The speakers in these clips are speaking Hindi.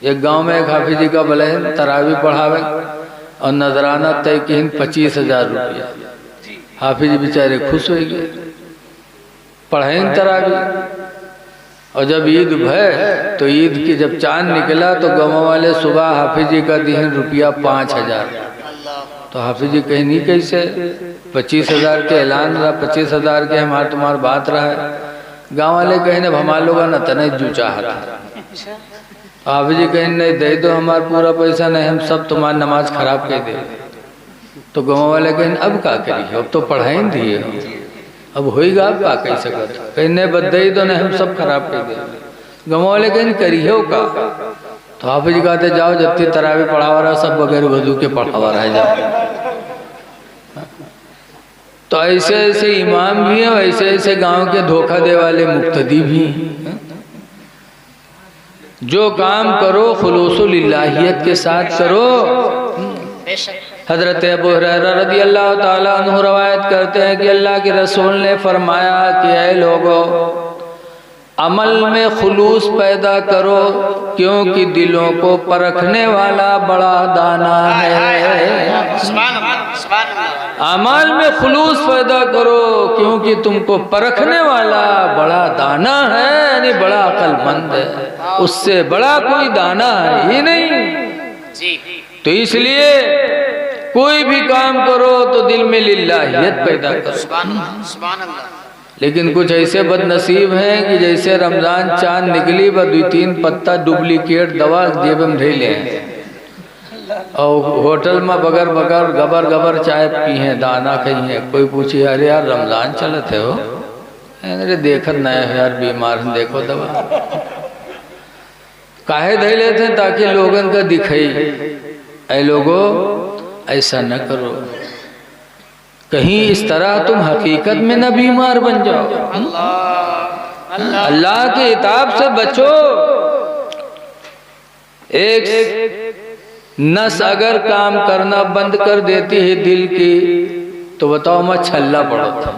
एक गांव में एक हाफिज जी का बलहन तरावी पढ़ावे और नजराना तय की 25,000 रुपया। हाफिज बेचारे खुश हो गए, पढ़ें तरावी। और जब ईद भय तो ईद की जब चांद निकला तो गाँव वाले सुबह हाफिज जी का दिहन रुपया 5,000। तो हाफिज जी कहीं नहीं कैसे 25,000 के ऐलान रहा, 25,000 के हमारे तुम्हार बात रहा है। गाँव वाले कहीं ने हमारे लोग न तने जू चाहता। हाफिज जी कहीं नहीं दे दो हमारा पूरा पैसा, नहीं हम सब तुम्हारी नमाज खराब कर दे। तो गाँव वाले कहीं अब का करिए, अब तो पढ़ाई दिए, अब होएगा अब का कह सकत, कहीं नहीं बदई तो नहीं हम सब खराब कर दे। गाँव वाले कहीं करिए का। तो हाफिज जी कहते जाओ जत्ती तरावी पढ़ावा रहा सब बगैर वजू के पढ़ावा रह जाओ। तो ऐसे ऐसे इमाम भी हैं, ऐसे ऐसे गांव के धोखा दे वाले मुक्तदी भी हैं। जो काम करो खुलूसुल इलाहियत के साथ करो। हजरत अबू हुरैरा रज़ी अल्लाह ताला अन्हु रवायत करते हैं कि अल्लाह के रसूल ने फरमाया कि ऐ लोगों, अमल में खुलूस पैदा करो क्योंकि दिलों को परखने वाला बड़ा दाना है। अमल में खुलूस पैदा करो क्योंकि तुमको परखने वाला बड़ा दाना है, यानी बड़ा अक्लमंद है, उससे बड़ा कोई दाना है ही नहीं। तो इसलिए कोई भी काम करो तो दिल में लिल्लाहियत पैदा करो। लेकिन कुछ ऐसे बदनसीब हैं कि जैसे रमजान चांद निकली व 2-3 पत्ता डुप्लीकेट दवा जेब में ढेले हैं और होटल में बगर बगर गबर गबर चाय पी हैं, दाना कहीं है। कोई पूछे अरे यार रमजान चलते हो, अरे देखत नया है यार बीमार देखो दवा काहे धै लेते हैं ताकि लोगन का दिखाई। ऐ लोगो ऐसा न करो, कहीं इस तरह तुम हकीकत में न बीमार बन जाओ। अल्लाह के इताब से बचो। एक नस अगर काम करना बंद कर देती है दिल की तो बताओ मैं छल्ला पड़ा था।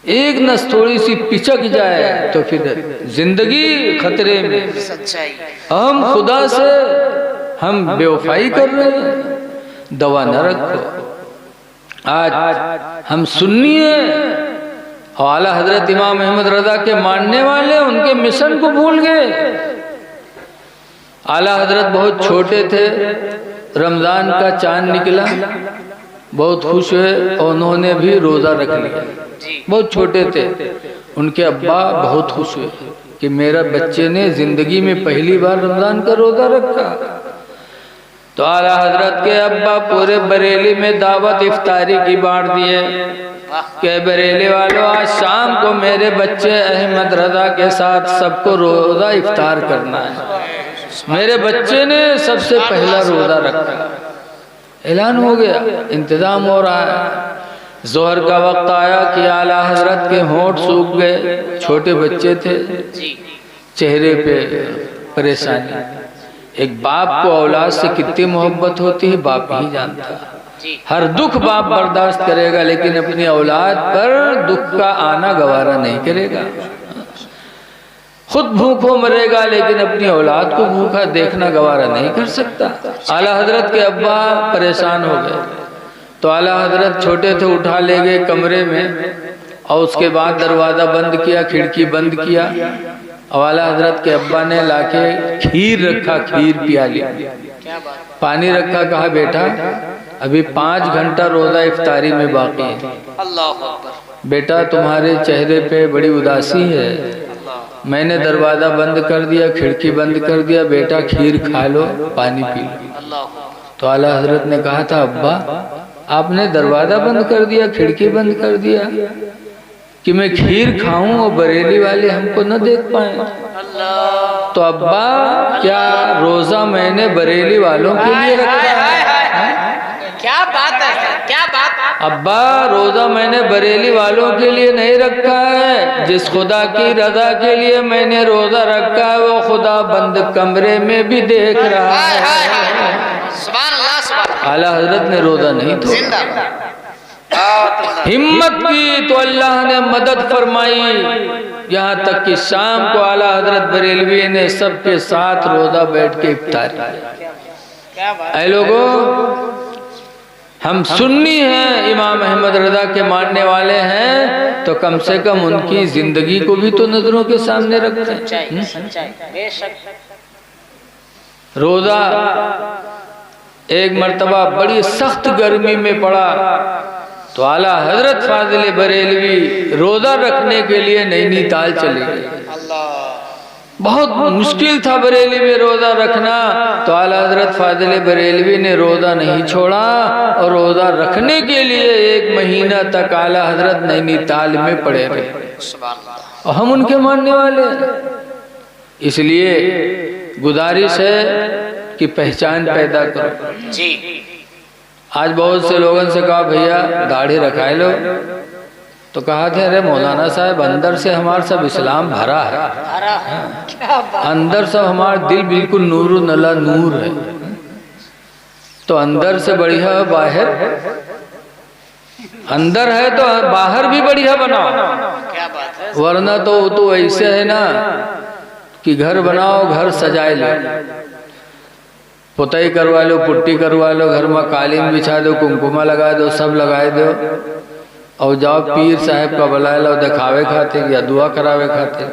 एक नस थोड़ी सी पिचक जाए तो फिर जिंदगी खतरे में। हम खुदा से हम बेवफाई कर रहे हैं, दवा न रखो। आज हम सुन्नी हैं और आला हजरत इमाम अहमद रजा के मानने वाले उनके मिशन को भूल गए। आला हजरत बहुत छोटे थे, रमजान का चांद निकला, बहुत खुश हुए और उन्होंने भी रोजा रख लिया। बहुत छोटे थे, उनके अब्बा बहुत खुश हुए कि मेरा बच्चे ने जिंदगी में पहली बार रमजान का रोजा रखा। तो आला हजरत के अब्बा पूरे बरेली में दावत इफ्तारी की बांट दिए कि बरेली वालों आज शाम को मेरे बच्चे अहमद रजा के साथ सबको रोजा इफ्तार करना है। मेरे बच्चे ने सबसे पहला रोजा रखा। ऐलान हो गया, इंतजाम हो रहा है। जोहर का वक्त आया कि आला हजरत के होंठ सूख गए, छोटे बच्चे थे, चेहरे पे परेशानी। एक बाप को औलाद से कितनी मोहब्बत होती है बाप ही जानता है। हर दुख बाप बर्दाश्त करेगा लेकिन अपनी औलाद पर दुख का आना गवारा नहीं करेगा। खुद भूखों मरेगा लेकिन अपनी औलाद को भूखा देखना गवारा नहीं कर सकता। आला हजरत के अब्बा परेशान हो गए तो आला हजरत छोटे थे उठा ले गए कमरे में और उसके बाद दरवाजा बंद किया, खिड़की बंद किया। आला हजरत के अब्बा ने लाके खीर रखा, खीर पिया लिया, पानी रखा, कहा बेटा अभी 5 घंटा रोजा इफ्तारी में बाकी है। बेटा तुम्हारे चेहरे पे बड़ी उदासी है, मैंने दरवाजा बंद कर दिया, खिड़की बंद कर दिया, बेटा खीर खा लो, पानी पी लो। तो आला हजरत ने कहा था अब्बा आपने दरवाजा बंद कर दिया, खिड़की बंद कर दिया कि मैं खीर खाऊं और बरेली वाले हमको न देख पाए। तो अब्बा क्या रोजा मैंने बरेली वालों के लिए रखा है? क्या बात है, क्या बात। अब्बा रोजा मैंने बरेली वालों के लिए नहीं रखा है, जिस खुदा की रजा के लिए मैंने रोजा रखा है वो खुदा बंद कमरे में भी देख रहा है। आला हजरत ने रोजा नहीं तोड़ा, हिम्मत की तो अल्लाह ने मदद फरमाई। यहाँ तक कि शाम को आला हजरत बरेलवी ने सबके साथ रोजा बैठ के इफ्तार किया। क्या बात ऐ लोगों, हम सुन्नी हैं, इमाम अहमद रजा के मानने वाले हैं, तो कम से कम उनकी जिंदगी को भी तो नजरों के सामने रखते हैं। सच्चाई बेशक। रोजा एक मर्तबा बड़ी सख्त गर्मी में पड़ा तो आला हजरत फाजिल बरेलवी रोजा रखने के लिए नैनीताल चले गए। बहुत मुश्किल था बरेली में रोजा रखना, तो आला हजरत फाजिल बरेलवी ने रोजा नहीं छोड़ा और रोजा रखने के लिए 1 महीना तक आला हजरत नैनीताल में पड़े रहे। और हम उनके मानने वाले हैं, इसलिए गुजारिश है कि पहचान पैदा करो जी। आज बहुत से लोगों से कहा भैया दाढ़ी रखाए लो, तो कहा थे अरे मौलाना साहब अंदर से हमारा सब इस्लाम भरा है, क्या बात। अंदर सब हमारा दिल बिल्कुल नूर नला नूर है, तो अंदर से बढ़िया बाहर, अंदर है तो बाहर भी बढ़िया बनाओ। क्या बात है। वरना तो ऐसे है ना कि घर बनाओ, घर सजाए लो, पुताई करवा लो, पुट्टी करवा लो, घर में कालीन बिछा दो, कुमकुमा लगा दो, सब लगाए दो, और जाओ पीर साहब का बुला लो दिखावे खातिर या दुआ करावे खातिर।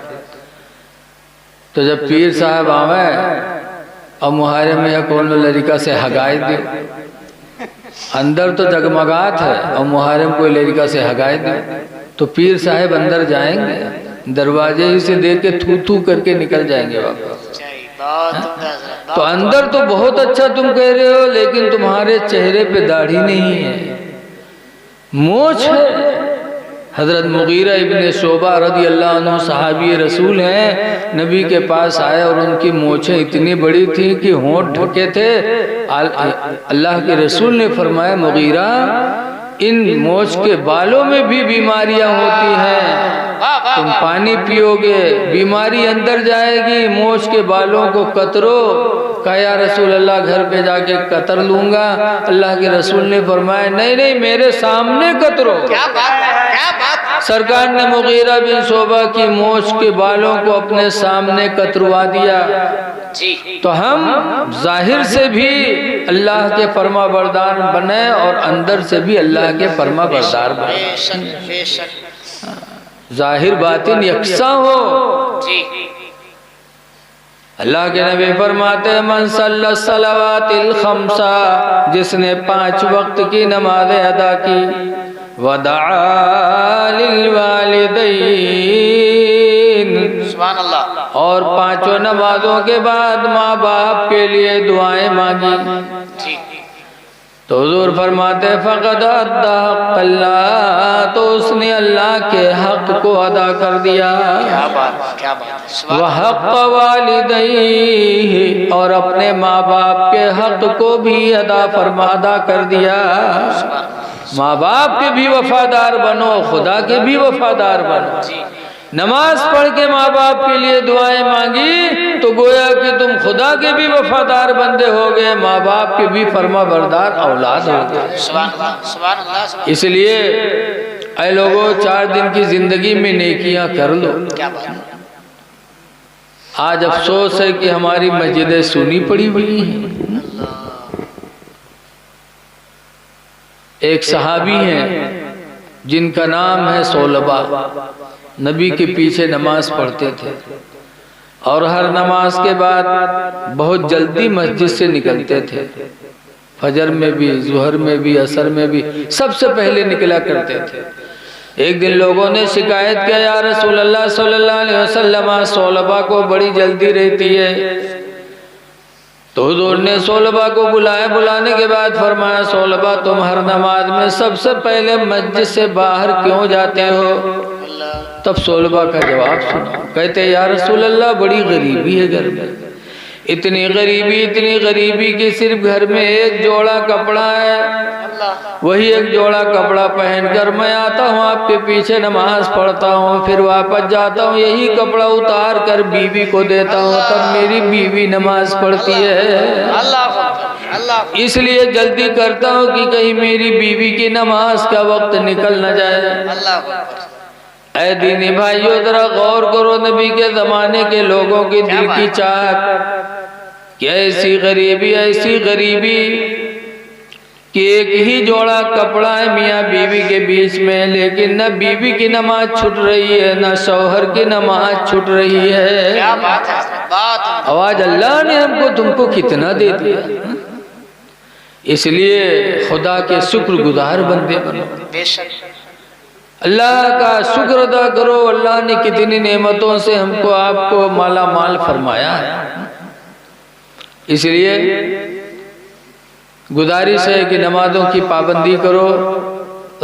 तो जब पीर साहब आवे और मुहारे में या कौन लड़का से हगाए दे, अंदर तो जगमगात है और मुहारे में कोई लड़का से हगाए दे, तो पीर साहब अंदर जाएंगे, दरवाजे ही से देख के थू थू करके निकल जाएंगे वापस। तो अंदर तो बहुत अच्छा तुम कह रहे हो, लेकिन तुम्हारे चेहरे पे दाढ़ी नहीं है, मोछ है। हजरत मुगीरा इब्ने शोबा रदी अल्लाह अन्हु सहाबी रसूल हैं, नबी के पास आए और उनकी मोछें इतनी बड़ी थी कि होंठ ढके थे। अल्लाह के रसूल ने फरमाया मुगीरा इन मोछ के बालों में भी बीमारियां होती हैं, तुम पानी पियोगे बीमारी अंदर जाएगी, मोछ के बालों को कतरो। कहा या रसूल अल्लाह घर पे जाके कतर लूंगा। अल्लाह के रसूल ने फरमाया नहीं नहीं मेरे सामने कतरो। क्या बात है, क्या बात। सरकार ने मुगीरा बिन शोबा की मोछ के बालों को अपने सामने कतरवा दिया जी। तो हम जाहिर से भी अल्लाह के फरमा बरदार बने और अंदर से भी अल्लाह के फरमा बरदार बने, बेशक बेशक। जाहिर बातिन यकसा हो जी। अल्लाह के नबी फरमाते मन सल्ला सलावातिल खम्सा, जिसने 5 वक्त की नमाज़ें अदा की, वदआ लिल वालिदैन, सुभान अल्लाह, और 5 नमाजों के बाद माँ बाप के लिए दुआएं मांगी, जी। तो हुजूर फरमाते फ़क़द अद्दा अल्लाह, तो उसने अल्लाह के हक को अदा कर दिया। क्या बात, क्या बात। वह हक़ वालिदैहि, और अपने माँ बाप के हक को भी अदा कर दिया। माँ बाप के भी वफादार बनो, खुदा के भी वफादार बनो। नमाज पढ़ के माँ बाप के लिए दुआएं मांगी तो गोया कि तुम खुदा के भी वफादार बंदे हो गए, माँ बाप के भी फरमा बरदार औलाद हो गए। इसलिए ऐ लोगों 4 दिन की जिंदगी में नेकियां कर लो। क्या बात। आज अफसोस है कि हमारी मस्जिदें सुनी पड़ी हुई हैं। एक सहाबी हैं जिनका नाम है सोलबा, नबी के पीछे नमाज पढ़ते थे और हर नमाज के बाद बहुत जल्दी मस्जिद से निकलते थे, फजर में भी, जुहर में भी, असर में भी, सबसे पहले निकला करते थे। एक दिन लोगों ने शिकायत किया या रसूल अल्लाह सल्लल्लाहु अलैहि वसल्लम सोलबा को बड़ी जल्दी रहती है। तो हुजूर ने सोलबा को बुलाया, बुलाने के बाद फरमाया सोलबा तुम हर नमाज में सबसे पहले मस्जिद से बाहर क्यों जाते हो? तब सोलबा का जवाब सुना, कहते या रसूल अल्लाह बड़ी गरीबी है घर में, इतनी गरीबी कि सिर्फ घर में एक जोड़ा कपड़ा है, वही एक जोड़ा कपड़ा पहनकर मैं आता हूँ आपके पीछे नमाज पढ़ता हूँ, फिर वापस जाता हूँ यही कपड़ा उतार कर बीवी को देता हूँ, तब मेरी बीवी नमाज पढ़ती है। इसलिए जल्दी करता हूँ कि कहीं मेरी बीवी की नमाज का वक्त निकल न जाए। ऐ दीनी भाइयों जरा गौर करो नबी के जमाने के लोगों की दिल की चाहत कि ऐसी गरीबी कि एक ही जोड़ा कपड़ा है मियाँ बीवी के बीच में, लेकिन न बीवी की नमाज छूट रही है न शौहर की नमाज छूट रही है। क्या बात है, बात आवाज अल्लाह ने हमको तुमको कितना दे दिया, इसलिए खुदा के शुक्रगुजार बंदे बनो, बेशक अल्लाह का शुक्र अदा करो। अल्लाह ने कितनी नेमतों से हमको आपको माला माल फरमाया है। इसलिए गुजारिश है कि नमाजों की पाबंदी करो,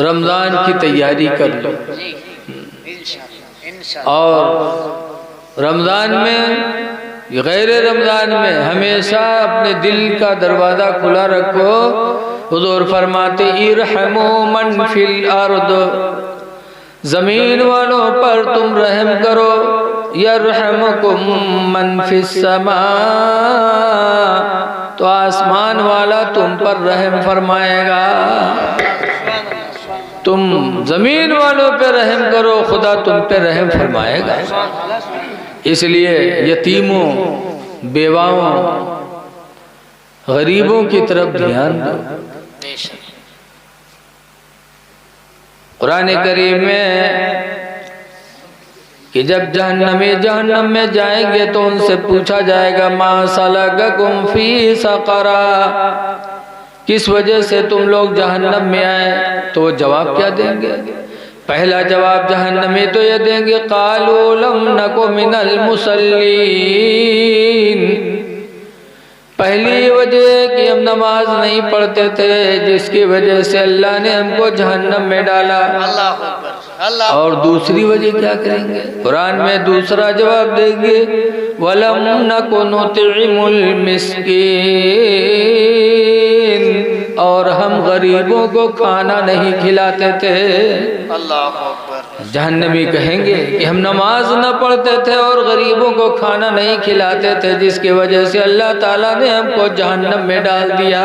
रमज़ान की तैयारी कर लो, और रमज़ान में गैर रमज़ान में हमेशा अपने दिल का दरवाज़ा खुला रखो। हुजूर फरमाते इरहमू मन फिल अर्द, ज़मीन वालों पर तुम रहम करो, यरहमुकुम मन फिस समा, तो आसमान वाला तुम पर रहम फरमाएगा। तुम जमीन वालों पे रहम करो, खुदा तुम पे रहम फरमाएगा। इसलिए यतीमों, बेवाओं, गरीबों की तरफ ध्यान दो। कुरान करीम में कि जब जहन्नम में जाएंगे तो उनसे पूछा जाएगा मा सलककुम फी सक़रा, किस वजह से तुम लोग जहन्नम में आए, तो वो जवाब क्या देंगे? पहला जवाब जहन्नमी तो ये देंगे क़ालू लम नकु मिनल मुसल्लीन, पहली वजह कि हम नमाज नहीं पढ़ते थे, जिसकी वजह से अल्लाह ने हमको जहन्नम में डाला। और दूसरी वजह क्या करेंगे? कुरान में दूसरा जवाब देंगे वलम नकु नुतिमुल मिस्कीन, और हम गरीबों को खाना नहीं खिलाते थे। जहन्नमी कहेंगे कि हम नमाज न पढ़ते थे और गरीबों को खाना नहीं खिलाते थे, जिसकी वजह से अल्लाह ताला ने हमको जहन्नम में डाल दिया।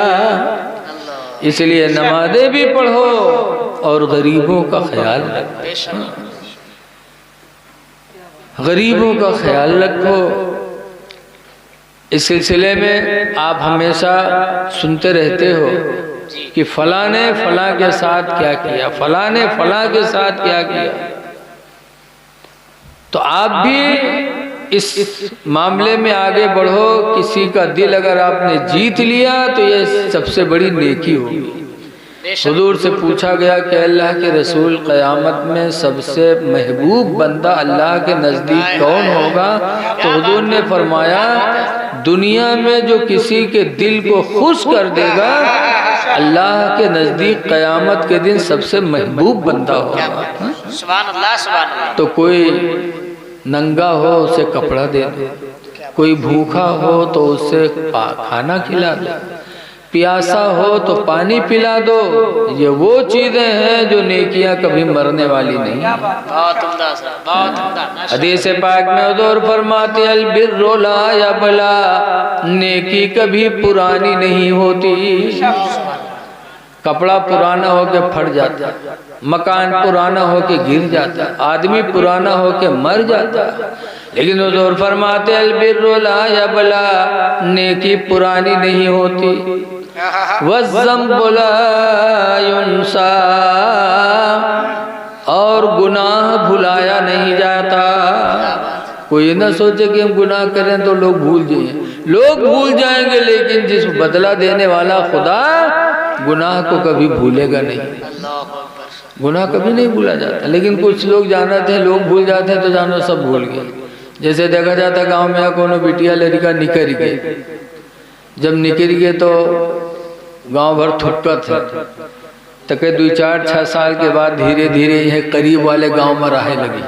इसलिए नमाजें भी पढ़ो और गरीबों का ख्याल रखो, गरीबों का ख्याल रखो। इस सिलसिले में आप हमेशा सुनते रहते हो कि फलां ने फलां के साथ क्या किया, फलां ने फलां के साथ क्या किया। तो आप भी इस मामले में आगे बढ़ो। किसी का दिल अगर आपने जीत लिया तो ये सबसे बड़ी नेकी होगी। हुजूर से पूछा गया कि अल्लाह के रसूल क़यामत में सबसे महबूब बंदा अल्लाह के नज़दीक कौन होगा? तो हुजूर ने फरमाया दुनिया में जो किसी के दिल को खुश कर देगा अल्लाह के नज़दीक क़यामत के दिन सबसे महबूब बंदा होगा। सुभान अल्लाह, सुभान अल्लाह। तो कोई नंगा हो उसे कपड़ा दे दो, कोई भूखा हो तो उसे खाना खिला दो, प्यासा हो तो पानी पिला दो। ये वो चीजें हैं जो नेकियां कभी मरने वाली नहीं। बहुत उम्दा सर, बहुत उम्दा। हदीस पाक में हुजूर फरमाते अल बिर्रु ला यबला, नेकी कभी पुरानी नहीं होती। कपड़ा पुराना होके फट जाता, मकान पुराना होके गिर जाता, आदमी पुराना होके मर जाता, लेकिन हुजूर फरमाते अल बिर्रु ला यबला, नेकी पुरानी नहीं होती। वज़्ज़म्बु ला युन्सा, और गुनाह भुलाया नहीं जाता। कोई ना सोचे कि हम गुनाह करें तो लोग भूल जाएंगे, लोग भूल जाएंगे, लेकिन जिस बदला देने वाला खुदा गुनाह को कभी भूलेगा नहीं। गुनाह कभी नहीं भूला जाता। लेकिन कुछ लोग जानते हैं, लोग भूल जाते हैं तो जानो सब भूल गए। जैसे देखा जाता गांव में कोनो बिटिया लड़का निकल गए, जब निकल गए तो गांव भर थुक्कत है। तके 2-4-6 साल के बाद धीरे धीरे यह करीब वाले गांव में रहे लगी,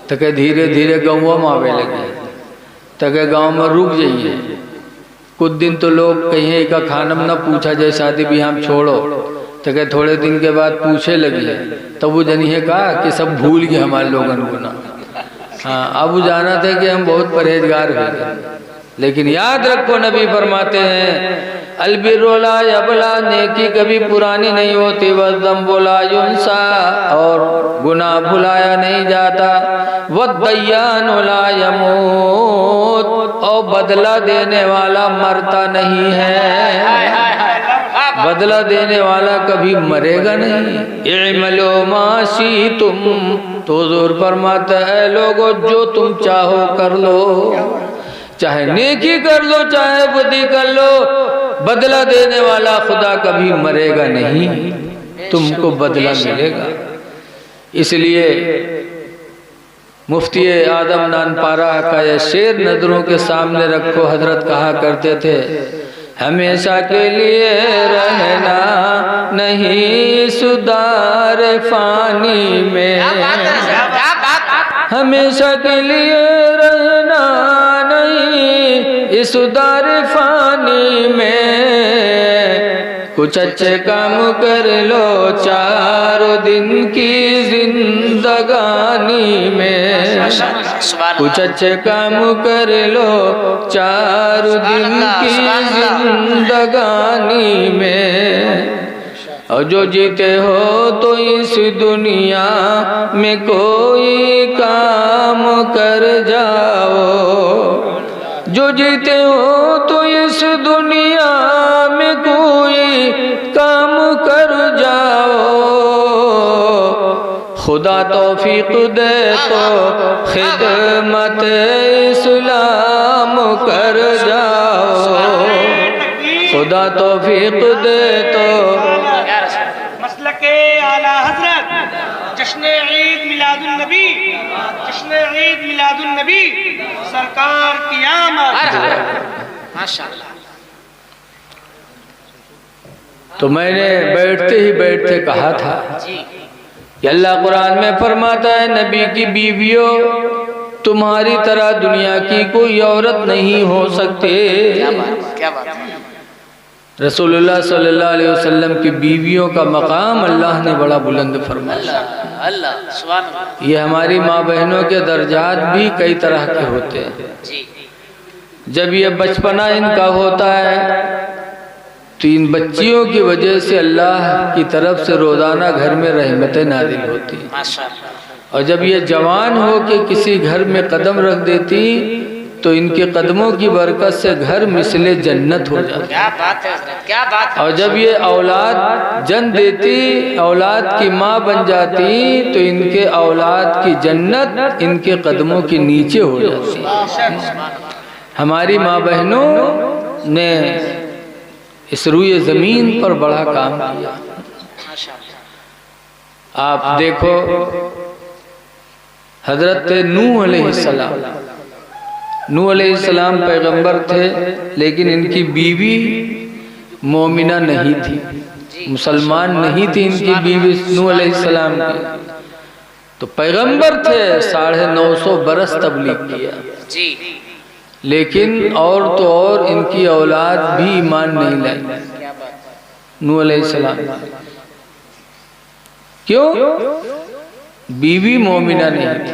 तके धीरे धीरे गाँव में आवे लगे, तके गांव में रुक जाइए। कुछ दिन तो लोग कहीं का खानम न पूछा जाए, शादी भी हम छोड़ो, तके थोड़े दिन के बाद पूछे लगी, तब वो जनिए कहा कि सब भूल गए हमारे लोगन को ना। हाँ, अब वो जाना था कि हम बहुत परहेजगार हुए। लेकिन याद रखो नबी फरमाते हैं अलबिरुला यबला, नेकी कभी पुरानी नहीं होती, वज़्ज़म बोला युंसा, और गुनाह भुलाया नहीं जाता, वद्दय्यान ला यमूत, और बदला देने वाला मरता नहीं है, बदला देने वाला कभी मरेगा नहीं। इअमलू मा शी'तुम, तो हुज़ूर फरमाता है लोगों जो तुम चाहो कर लो, चाहे नेकी कर लो चाहे बुद्धि कर लो, बदला देने वाला खुदा कभी मरेगा नहीं, तुमको बदला मिलेगा। इसलिए मुफ्ती आदम नानपारा का यह शेर नजरों के सामने रखो। हजरत कहा करते थे हमेशा के लिए रहना नहीं सुधार फानी में, हमेशा के लिए रहना नहीं इस दार फानी में, कुछ अच्छे काम कर लो चारों दिन की जिंदगानी में, कुछ अच्छे काम कर लो चारों दिन की जिंदगानी में, और जो जीते हो तो इस दुनिया में कोई काम कर जाओ, जो जीते हो तो इस दुनिया में कोई काम कर जाओ, खुदा तौफीक दे तो खिदमत इस्लाम कर जाओ, खुदा तौफीक दे तो मसलके आला हजरत जश्न ईद मिलादुन नबी, जश्न ईद मिलादुन नबी, सरकार की आमद। माशाअल्लाह। तो मैंने बैठते ही बैठते कहा था कि अल्लाह कुरान में फरमाता है नबी की बीवियों तुम्हारी तरह दुनिया की कोई औरत नहीं हो सकती। क्या बात है। रसूलुल्लाह सल्लल्लाहु अलैहि वसल्लम की बीवियों का मकाम अल्लाह ने बड़ा बुलंद फरमाया। अल्लाह सुभान अल्लाह। ये हमारी माँ बहनों के दर्जात भी कई तरह के होते हैं। जब ये बचपना इनका होता है तो इन बच्चियों की वजह से अल्लाह की तरफ से रोजाना घर में रहमतें नाजिल होती, और जब ये जवान हो के किसी घर में कदम रख देती तो इनके कदमों की बरकत से घर मिसले जन्नत हो जाता। क्या बात है, क्या बात है। और जब ये औलाद जन्म देती, औलाद की माँ बन जाती तो इनके औलाद की जन्नत इनके कदमों के नीचे हो जाती। हमारी माँ बहनों ने इस रूए जमीन पर बड़ा काम किया। आप देखो हजरत नूह अलैहिस्सलाम, नूह अलैहिस्सलाम पैगंबर थे, लेकिन इनकी बीवी मोमिना नहीं थी, मुसलमान नहीं थी इनकी बीवी नूह अलैहिस्सलाम की। तो पैगंबर थे, 950 बरस तबलीग किया, लेकिन और तो और इनकी औलाद भी ईमान नहीं लाई नूह अलैहिस्सलाम। क्यों? बीवी मोमिना नहीं थी।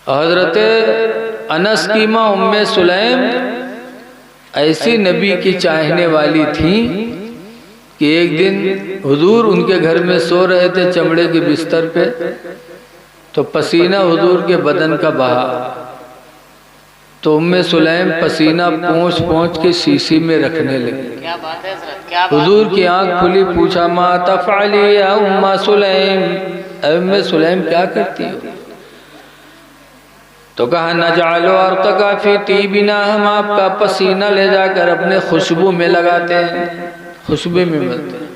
हजरत अनस की माँ उम्मे सुलैम ऐसी नबी की चाहने वाली थी कि एक दिन हुजूर उनके घर में सो रहे थे चमड़े के बिस्तर पे, तो पसीना हुजूर के बदन का बहा, तो उम्मे सुलैम पसीना पोंछ पोंछ के शीशी में रखने लगी। क्या बात है हज़रत, क्या बात। हुजूर की आंख खुली, पूछा मा तफ़अली या उम्मा सुलैम, उम्मे सुलैम क्या करती हो? तो कहा नजालो अर्क़का फी तीबिना, हम आपका पसीना ले जाकर अपने खुशबू में लगाते हैं, खुशबू में मिलते हैं।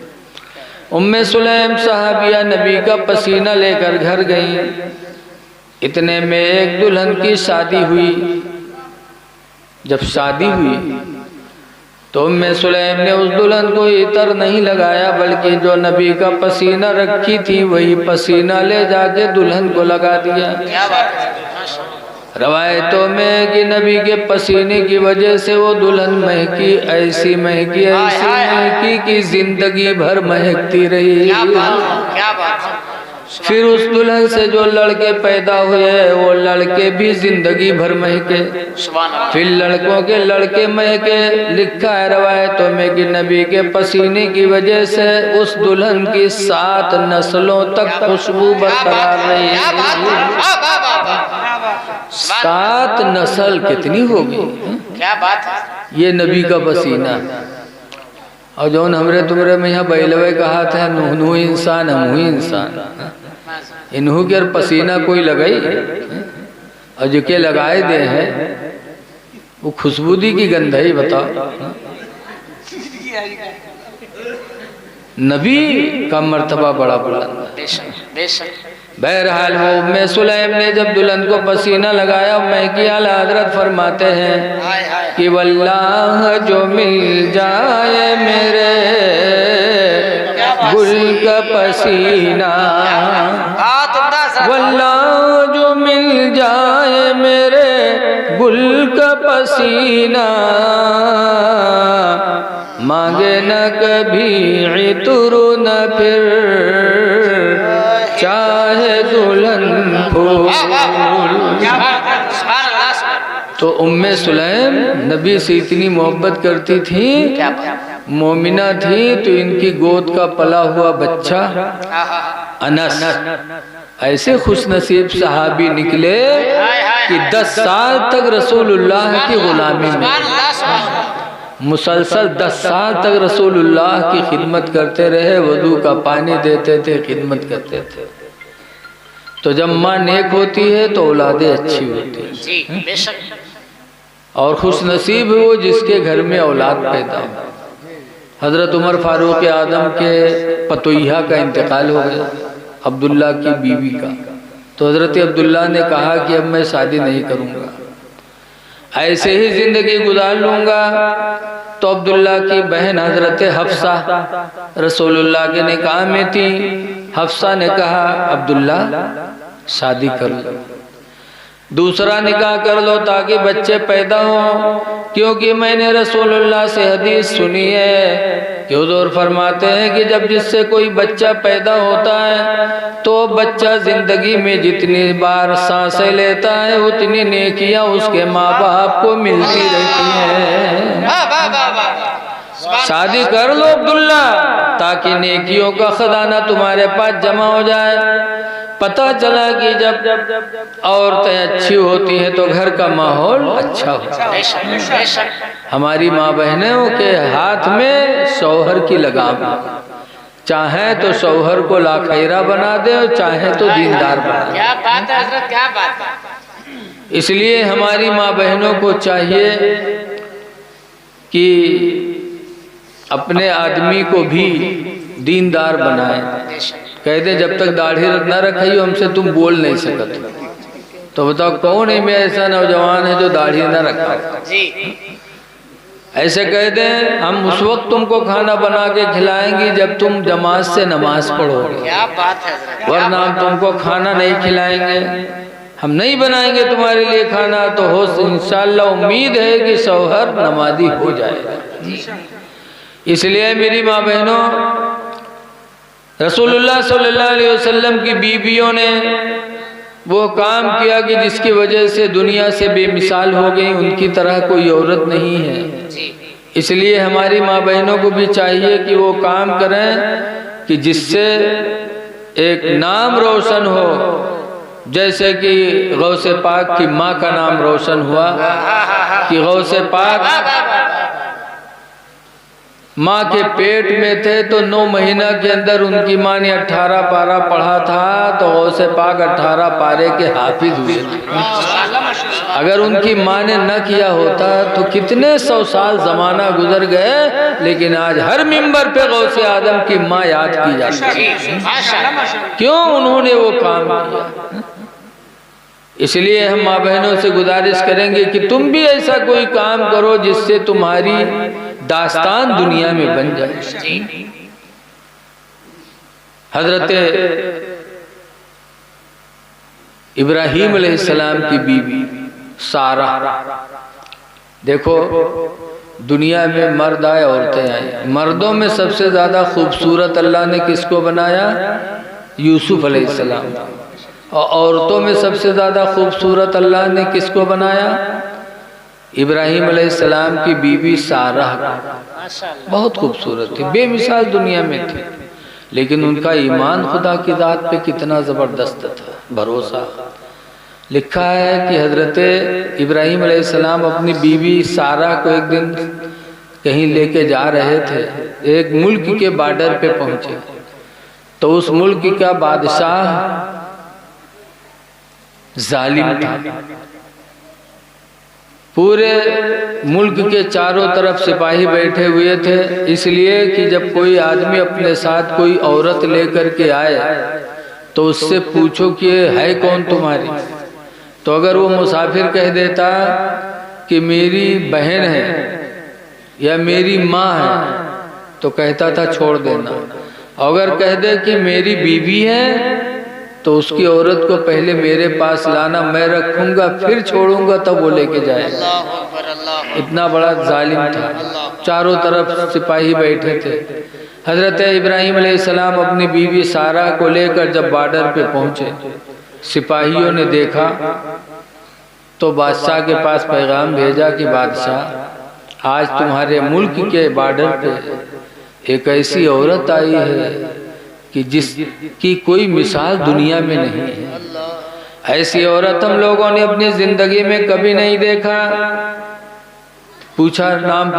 उम्मे सुलैम सहाबिया नबी का पसीना लेकर घर गई। इतने में एक दुल्हन की शादी हुई। जब शादी हुई तो उम्मे सुलैम ने उस दुल्हन को इतर नहीं लगाया, बल्कि जो नबी का पसीना रखी थी वही पसीना ले जाके दुल्हन को लगा दिया। रवायतों में कि नबी के पसीने की वजह से वो दुल्हन महकी, ऐसी महकी, ऐसी महकी कि जिंदगी भर महकती रही। क्या बात। फिर उस दुल्हन से जो लड़के पैदा हुए वो लड़के भी जिंदगी भर महके, फिर लड़कों के लड़के महके। लिखा है रवायतों में कि नबी के पसीने की वजह से उस दुल्हन की 7 नस्लों तक खुशबू बरकरार रही। 7 नस्ल कितनी होगी, क्या बात है। ये नबी का पसीना। और जौन हमरे तुमरे में यहाँ बैलवे कहा था नूह इंसान हम इंसान, इन्हू के पसीना कोई लगाई और जो के लगाए दे हैं वो खुशबूदी की गंधाई बताओ। नबी का मर्तबा बड़ा बुलंद। बहरहाल वो उम्मे सुलैम ने जब दुल्हन को पसीना लगाया, महकी आला हजरत फरमाते हैं कि वल्लाह जो मिल जाए मेरे गुल का पसीना, वल्लाह जो मिल जाए मेरे गुल का पसीना, मांगे न कभी इतरू न फिर चाहे दुल्हन फूल। तो उम्मे सुलैम नबी से इतनी मोहब्बत करती थी, मोमिना थी, तो इनकी गोद का पला हुआ बच्चा अनस ऐसे खुश नसीब सहाबी निकले कि 10 साल तक रसूलुल्लाह की गुलामी में, मुसलसल 10 साल तक रसूलुल्लाह की खिदमत करते रहे, वजू का पानी देते थे, खिदमत करते थे। तो जब माँ नेक होती है तो औलादे अच्छी होती है, और खुश नसीब है वो जिसके घर में औलाद पैदा हो। हजरत उमर फारूक आदम के पतोइया का इंतकाल हो गया, अब्दुल्ला की बीवी का। तो हजरत अब्दुल्ला ने कहा कि अब मैं शादी नहीं करूँगा, ऐसे ही जिंदगी गुजार लूंगा। तो अब्दुल्ला की बहन हजरत हफ्सा रसूलुल्लाह के निकाह में थी। हफ्सा ने कहा अब्दुल्ला शादी कर लो, दूसरा निकाह कर लो ताकि बच्चे पैदा हो, क्योंकि मैंने रसूलुल्लाह से हदीस सुनी है कि हुजूर फरमाते हैं कि जब जिससे कोई बच्चा पैदा होता है तो बच्चा जिंदगी में जितनी बार सांसें लेता है उतनी नेकियां उसके माँ बाप को मिलती रहती हैं। शादी कर लो अब्दुल्ला ताकि नेकियों का खजाना तुम्हारे पास जमा हो जाए। पता चला कि जब औरतें अच्छी होती हैं तो घर का माहौल अच्छा होता है। हमारी माँ बहनों के हाथ में शौहर की लगाम, चाहे तो शौहर को लाखैरा बना दे और चाहे तो दीनदार बना दे। क्या बात है हजरत, क्या बात है। इसलिए हमारी माँ बहनों को चाहिए कि अपने आदमी को भी दीनदार बनाए। कहते जब तक दाढ़ी न रखाई हमसे तुम बोल नहीं सकते। तो बताओ कौन है में ऐसा नौजवान है जो दाढ़ी न रखा जी। ऐसे कहते हैं हम उस वक्त तुमको खाना बना के खिलाएंगे जब तुम जमात से नमाज पढ़ोगे। क्या बात है, वरना हम तुमको खाना नहीं खिलाएंगे, हम नहीं बनाएंगे तुम्हारे लिए खाना। तो हो इंशाअल्लाह उम्मीद है कि शौहर नमाजी हो जाएगा। इसलिए मेरी माँ बहनों, रसूलुल्लाह सल्लल्लाहु अलैहि वसल्लम की बीवियों ने वो काम किया कि जिसकी वजह से दुनिया से बेमिसाल हो गई, उनकी तरह कोई औरत नहीं है। इसलिए हमारी माँ बहनों को भी चाहिए कि वो काम करें कि जिससे एक नाम रोशन हो, जैसे कि गौसे पाक की माँ का नाम रोशन हुआ कि गौसे पाक माँ के पेट में थे तो 9 महीना के अंदर उनकी माँ ने 18 पारा पढ़ा था, तो गौसे पाक 18 पारे के हाफिज हुए थे। अगर उनकी माँ ने न किया होता तो कितने 100 साल जमाना गुजर गए, लेकिन आज हर मिंबर पे गौसे आदम की माँ याद की जाती है। क्यों? उन्होंने वो काम किया। इसलिए हम माँ बहनों से गुजारिश करेंगे कि तुम भी ऐसा कोई काम करो जिससे तुम्हारी दास्तान दुनिया में बन जाए। हजरत इब्राहीम अलैहिस्सलाम की बीवी सारा, देखो दुनिया में मर्द आए औरतें आए, मर्दों में सबसे ज्यादा खूबसूरत अल्लाह ने किसको बनाया? यूसुफ अलैहिस्सलाम। और औरतों में सबसे ज़्यादा खूबसूरत अल्लाह ने किसको बनाया? इब्राहीम अलैहिस्सलाम की बीवी सारा। बहुत खूबसूरत थी, बेमिसाल दुनिया में थी, लेकिन उनका ईमान खुदा की ज़ात पे कितना ज़बरदस्त था, भरोसा। लिखा है कि हज़रत इब्राहीम अलैहिस्सलाम अपनी बीवी सारा को एक दिन कहीं लेके जा रहे थे, एक मुल्क के बॉर्डर पे पहुंचे, तो उस मुल्क का बादशाह जालिम था। पूरे मुल्क के चारों तरफ सिपाही बैठे हुए थे, इसलिए कि जब कोई आदमी अपने साथ कोई औरत लेकर के आए तो उससे पूछो कि है कौन तुम्हारी। तो अगर वो मुसाफिर कह देता कि मेरी बहन है या मेरी माँ है तो कहता था छोड़ देना। अगर कह दे कि मेरी बीवी है तो उसकी औरत को पहले मेरे पास लाना, मैं रखूंगा फिर छोड़ूंगा तब वो लेके जाएगा। इतना बड़ा जालिम था, चारों तरफ सिपाही बैठे थे। हजरत इब्राहीम अलैहिस्सलाम अपनी बीवी सारा को लेकर जब बॉर्डर पे पहुंचे, सिपाहियों ने देखा तो बादशाह के पास पैगाम भेजा कि बादशाह, आज तुम्हारे मुल्क के बॉर्डर पे एक ऐसी औरत आई है कि जिसकी कोई मिसाल दुनिया में नहीं है। ऐसी औरत हम लोगों ने अपनी जिंदगी में कभी नहीं देखा। पूछा, नाम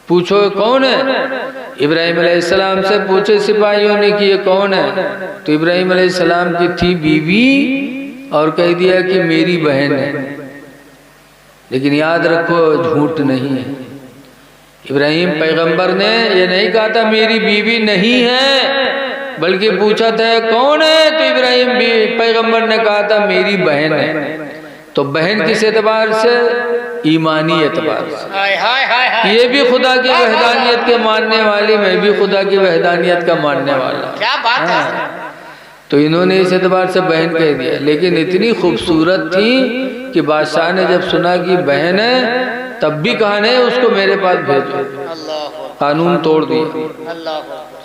पूछो कौन है? इब्राहीम अलैहिस्सलाम से पूछे सिपाहियों ने कि ये कौन है, तो इब्राहीम अलैहिस्सलाम की थी बीवी और कह दिया कि मेरी बहन है। लेकिन याद रखो, झूठ नहीं है। इब्राहीम पैगंबर ने ये नहीं कहा था मेरी बीवी नहीं है, बल्कि पूछा था कौन है, तो इब्राहीम पैगंबर ने कहा था मेरी बहन है। तो बहन किस एतबार से? ईमानी एतबार से। ये भी खुदा की वहदानियत के मानने वाली, मैं भी खुदा की वहदानियत का मानने वाला। क्या बात है? तो इन्होंने इस एतबार से बहन कह दिया, लेकिन इतनी खूबसूरत थी कि बादशाह ने जब सुना कि बहन है तब भी कहा नहीं उसको मेरे पास भेजो। कानून तोड़ दिया।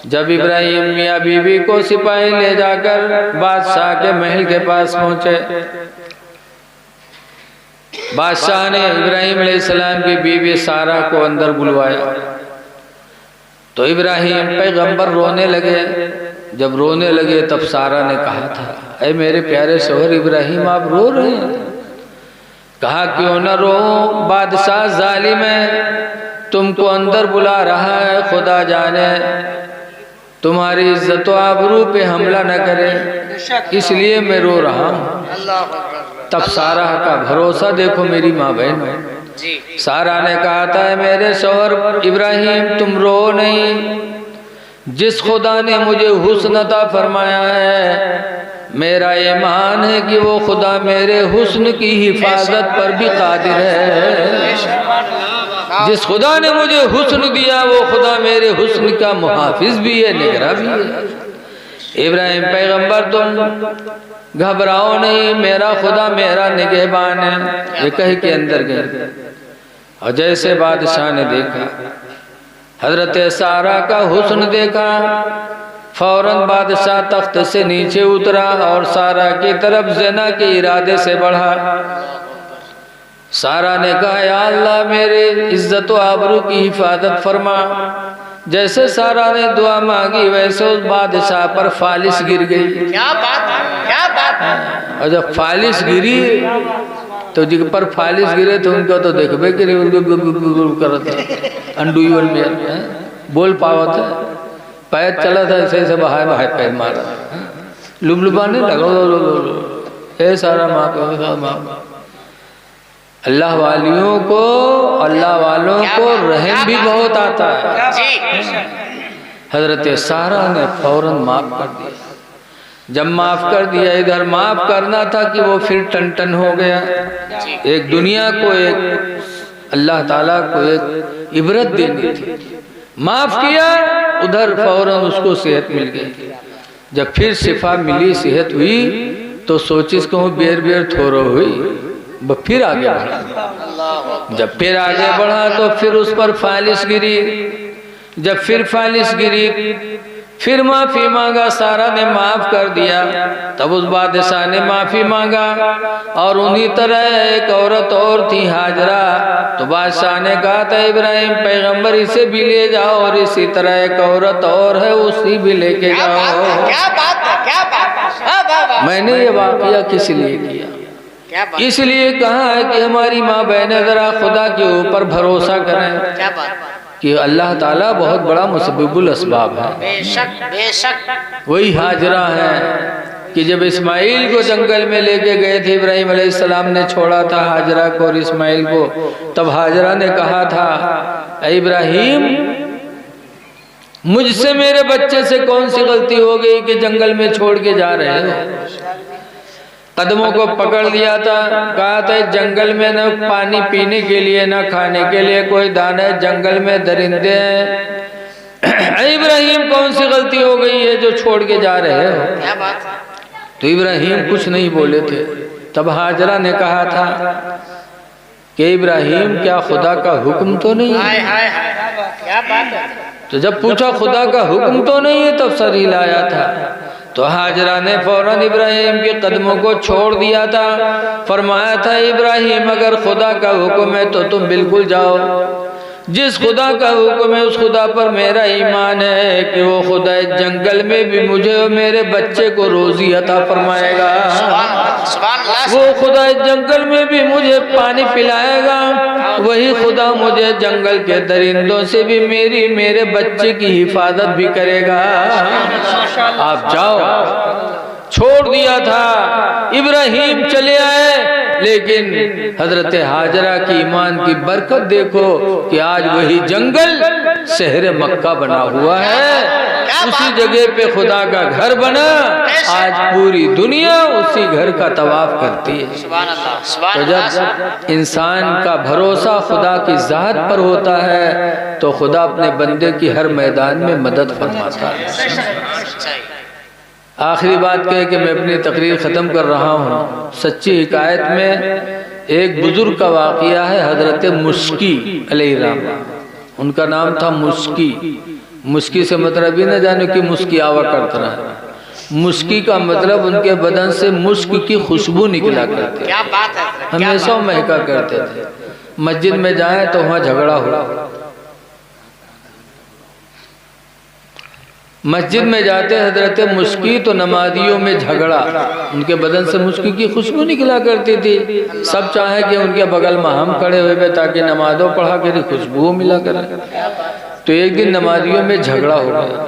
जब इब्राहीम मियाँ बीवी को सिपाही ले जाकर बादशाह के महल के पास पहुंचे, बादशाह ने इब्राहीम अलैहिस्सलाम की बीवी सारा को अंदर बुलवाया। तो इब्राहीम पैगंबर रोने लगे। जब रोने लगे तब सारा ने कहा था, ऐ मेरे प्यारे शौहर इब्राहीम, आप रो रहे हैं? कहा क्यों न रो, बादशाह जालिम है, तुमको अंदर बुला रहा है, खुदा जाने तुम्हारी इज्जत व आबरू पे हमला न करे, इसलिए मैं रो रहा हूँ। तब सारा का भरोसा देखो, मेरी माँ बहन है। सारा ने कहा था मेरे शौहर इब्राहीम तुम रो नहीं, जिस खुदा ने मुझे हुस्न अता फरमाया है, मेरा ईमान है कि वो खुदा मेरे हुस्न की हिफाजत पर भी कादिर है। जिस खुदा ने मुझे हुस्न दिया वो खुदा मेरे हुस्न का मुहाफिज भी है, निगरां भी है। इब्राहीम पैगंबर तुम घबराओ नहीं, मेरा खुदा मेरा निगहबान है। ये कह के अंदर गए और जैसे बादशाह ने देखा, हजरत सारा का हुस्न देखा, फौरन बादशाह तख्त से नीचे उतरा और सारा की तरफ ज़िना के इरादे से बढ़ा। सारा ने कहा या अल्लाह मेरे इज्जत व आबरू की हिफाजत फरमा। जैसे सारा ने दुआ मांगी वैसे उस बादशाह पर फालिश गिर गई। क्या बात है, क्या बात है। और जब फालिश गिरी तो जिन पर फालिश गिरे तो उनका तो देखबे कि अंडुई में बोल पावत है, पैर चला था ऐसे ऐसे बहाए बहाए पैर मारा, लुबलुबाने लगा। ए सारा माँ अल्लाह वालियों को, अल्लाह वालों को रहम भी बहुत आता है। हजरत सारा ने फौरन माफ कर दिया। जब माफ कर दिया, इधर माफ करना था कि वो फिर टन हो गया। एक दुनिया को, एक अल्लाह ताला को एक इबरत देनी थी। माफ किया, उधर फौरन उसको सेहत मिल गई। जब फिर शिफा मिली, सेहत हुई, तो सोचिस कहूँ बेर बेर थोरो हुई, फिर आगे बढ़ा। जब फिर आगे बढ़ा तो फिर उस पर फालिश गिरी। जब फिर फालिश गिरी फिर माफी मांगा, सारा ने माफ कर दिया। तब उस बादशाह ने माफी मांगा और उन्हीं तरह एक औरत और थी, हाजरा। तो बादशाह ने कहा था इब्राहिम पैगंबर इसे भी ले जाओ, और इसी तरह एक औरत और है उसी भी लेके जाओ। क्या बात है, क्या बात है। मैंने ये वाकया किस लिए किया? इसलिए कहा है कि हमारी माँ बहनें जरा खुदा के ऊपर भरोसा करें। क्या बात कि अल्लाह ताला बहुत बड़ा मुसब्बिबुल असबाब है। बेशक बेशक। वही हाजरा है कि जब इस्माइल को जंगल में लेके गए थे, इब्राहिम अलैहिस्सलाम ने छोड़ा था हाजरा को और इस्माइल को, तब हाजरा ने कहा था ऐ इब्राहिम मुझसे मेरे बच्चे से कौन सी गलती हो गई कि जंगल में छोड़ के जा रहे हो? कदमों को पकड़ लिया था, कहा था जंगल में न पानी पीने के लिए न खाने के लिए कोई दाना है, जंगल में दरिंदे हैं। इब्राहिम कौन सी गलती हो गई है जो छोड़ के जा रहे हो? क्या बात। तो इब्राहिम कुछ नहीं बोले थे। तब हाजरा ने कहा था कि इब्राहिम क्या खुदा का हुक्म तो नहीं है? क्या बात है। तो जब पूछा खुदा का हुक्म तो नहीं है, तब सर हिलाया था। तो हाजरा ने फौरन इब्राहिम के कदमों को छोड़ दिया था, फरमाया था इब्राहिम अगर खुदा का हुक्म है तो तुम बिल्कुल जाओ। जिस खुदा का हुक्म है उस खुदा पर मेरा ईमान है कि वो खुदा जंगल में भी मुझे और मेरे बच्चे को रोजी अता फरमाएगा। वो खुदा जंगल में भी मुझे पानी पिलाएगा। वही खुदा मुझे जंगल के दरिंदों से भी मेरे बच्चे की हिफाजत भी करेगा। आप जाओ। छोड़ दिया था, इब्राहिम चले आए, लेकिन हजरत हाजरा की ईमान की बरकत देखो कि आज वही जंगल शहर मक्का बना हुआ है। उसी जगह पे खुदा का घर बना, आज पूरी दुनिया उसी घर का तवाफ करती है। तो जब इंसान का भरोसा खुदा की ज़ात पर होता है तो खुदा अपने बंदे की हर मैदान में मदद फरमाता है। आखिरी बात कह के मैं अपनी तकरीर ख़त्म कर रहा हूँ। सच्ची हिकायत में एक बुजुर्ग का वाक़या है, हजरत मुस्की अलैहिर्रहम। उनका नाम था मुस्की। मुस्की से मतलब ही न जाने कि मुस्की आवा करता रहा। मुस्की का मतलब उनके बदन से मुस्क की खुशबू निकला करती। क्या बात है। हमेशा महका करते थे। मस्जिद में जाए तो वहाँ झगड़ा हो। मस्जिद में जाते हजरत मुस्की तो नमाजियों में झगड़ा। उनके बदन से मुस्की की खुशबू निकला करती थी। सब चाहे कि उनके बगल में हम खड़े हुए ताकि नमाजों पढ़ा के खुशबू मिला करें। तो एक दिन नमाजियों में झगड़ा हो गया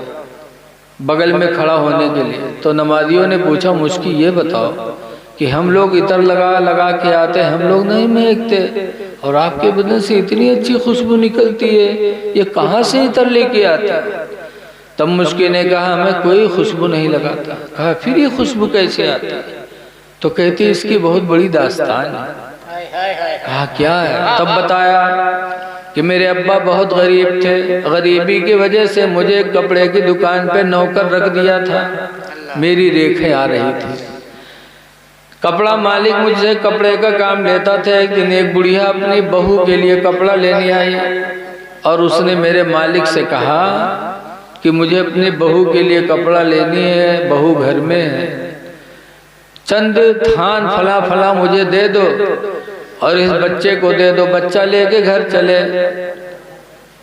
बगल में खड़ा होने के लिए। तो नमाजियों ने पूछा मुस्की ये बताओ कि हम लोग इतर लगा लगा के आते, हम लोग नहीं महकते, और आपके बदन से इतनी अच्छी खुशबू निकलती है, ये कहाँ से इतर लेके आते? तब मुस्की ने कहा मैं कोई खुशबू नहीं लगाता। कहा फिर ये खुशबू कैसे आती है? तो कहती इसकी बहुत बड़ी दास्तान है। कहा क्या है? तब बताया कि मेरे अब्बा बहुत गरीब थे, गरीबी की वजह से मुझे कपड़े की दुकान पे नौकर रख दिया था। मेरी रेखें आ रही थी। कपड़ा मालिक मुझसे कपड़े का काम लेता था। एक दिन एक बुढ़िया अपनी बहू के लिए कपड़ा लेने आई और उसने मेरे मालिक से कहा कि मुझे अपनी बहू के लिए कपड़ा लेनी है, बहू घर में है, चंद थान फला फला मुझे दे दो और इस बच्चे को दे दो। बच्चा लेके घर चले।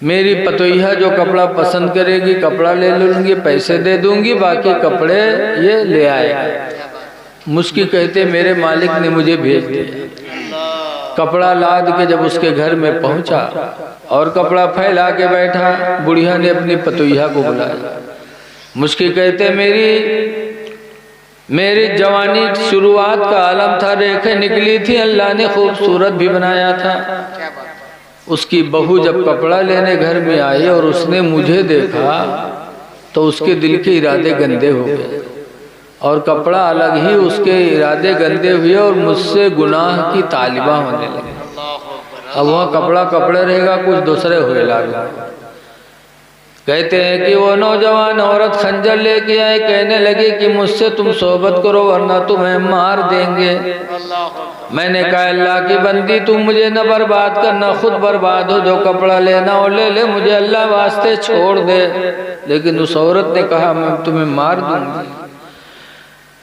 मेरी पतोहिया जो कपड़ा पसंद करेगी कपड़ा ले लूँगी, पैसे दे दूंगी, बाकी कपड़े ये ले आए। मुस्की कहते मेरे मालिक ने मुझे भेज दिया। कपड़ा लाद के जब उसके घर में पहुंचा और कपड़ा फैला के बैठा, बुढ़िया ने अपनी पतोहिया को बुलाया। मुस्की कहते मेरी जवानी शुरुआत का आलम था, रेखें निकली थी, अल्लाह ने खूबसूरत भी बनाया था। उसकी बहू जब कपड़ा लेने घर में आई और उसने मुझे देखा तो उसके दिल के इरादे गंदे हो गए और कपड़ा अलग ही उसके इरादे गंदे हुए और मुझसे गुनाह की तालिबा होने लगे। अब वह कपड़ा कपड़े रहेगा, कुछ दूसरे हुए लागे। कहते हैं कि वो नौजवान औरत खंजर लेके आई, कहने लगी कि मुझसे तुम सोहबत करो वरना तुम्हें मार देंगे। मैंने कहा अल्लाह की बंदी तुम मुझे न बर्बाद करना, खुद बर्बाद हो, जो कपड़ा लेना हो ले ले, मुझे अल्लाह वास्ते छोड़ दे। लेकिन उस औरत ने कहा मैं तुम्हें मार दूंगी।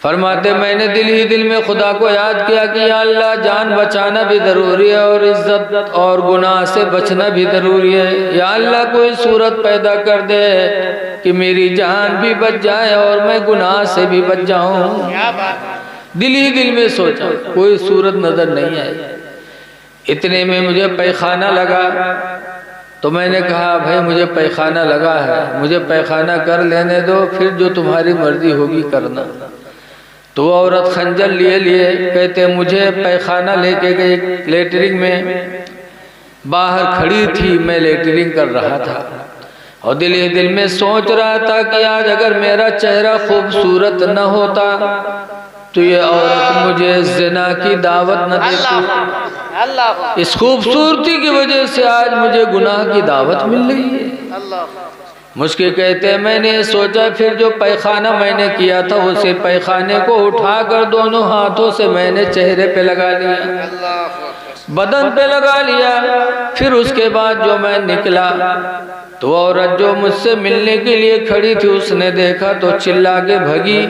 फरमाते मैंने दिल ही दिल में खुदा को याद किया कि या अल्लाह जान बचाना भी ज़रूरी है और इज्जत और गुनाह से बचना भी ज़रूरी है। या अल्लाह कोई सूरत पैदा कर दे कि मेरी जान भी बच जाए और मैं गुनाह से भी बच जाऊं। दिल ही दिल में सोचा, कोई सूरत नजर नहीं आई। इतने में मुझे पैखाना लगा, तो मैंने कहा भाई मुझे पैखाना लगा है, मुझे पैखाना कर लेने दो, फिर जो तुम्हारी मर्जी होगी करना। तो वो औरत खंजर लिए लिए कहते मुझे पैखाना लेके गई, लेटरिंग में बाहर खड़ी थी, मैं लेटरिंग कर रहा था और दिल ही दिल में सोच रहा था कि आज अगर मेरा चेहरा खूबसूरत न होता तो ये औरत मुझे ज़िना की दावत न देती। इस खूबसूरती की वजह से आज मुझे गुनाह की दावत मिल रही है। मुझके कहते हैं मैंने सोचा, फिर जो पैखाना मैंने किया था उसे पैखाने को उठाकर दोनों हाथों से मैंने चेहरे पे लगा लिया, बदन पे लगा लिया। फिर उसके बाद जो मैं निकला तो औरत जो मुझसे मिलने के लिए खड़ी थी उसने देखा तो चिल्ला के भगी,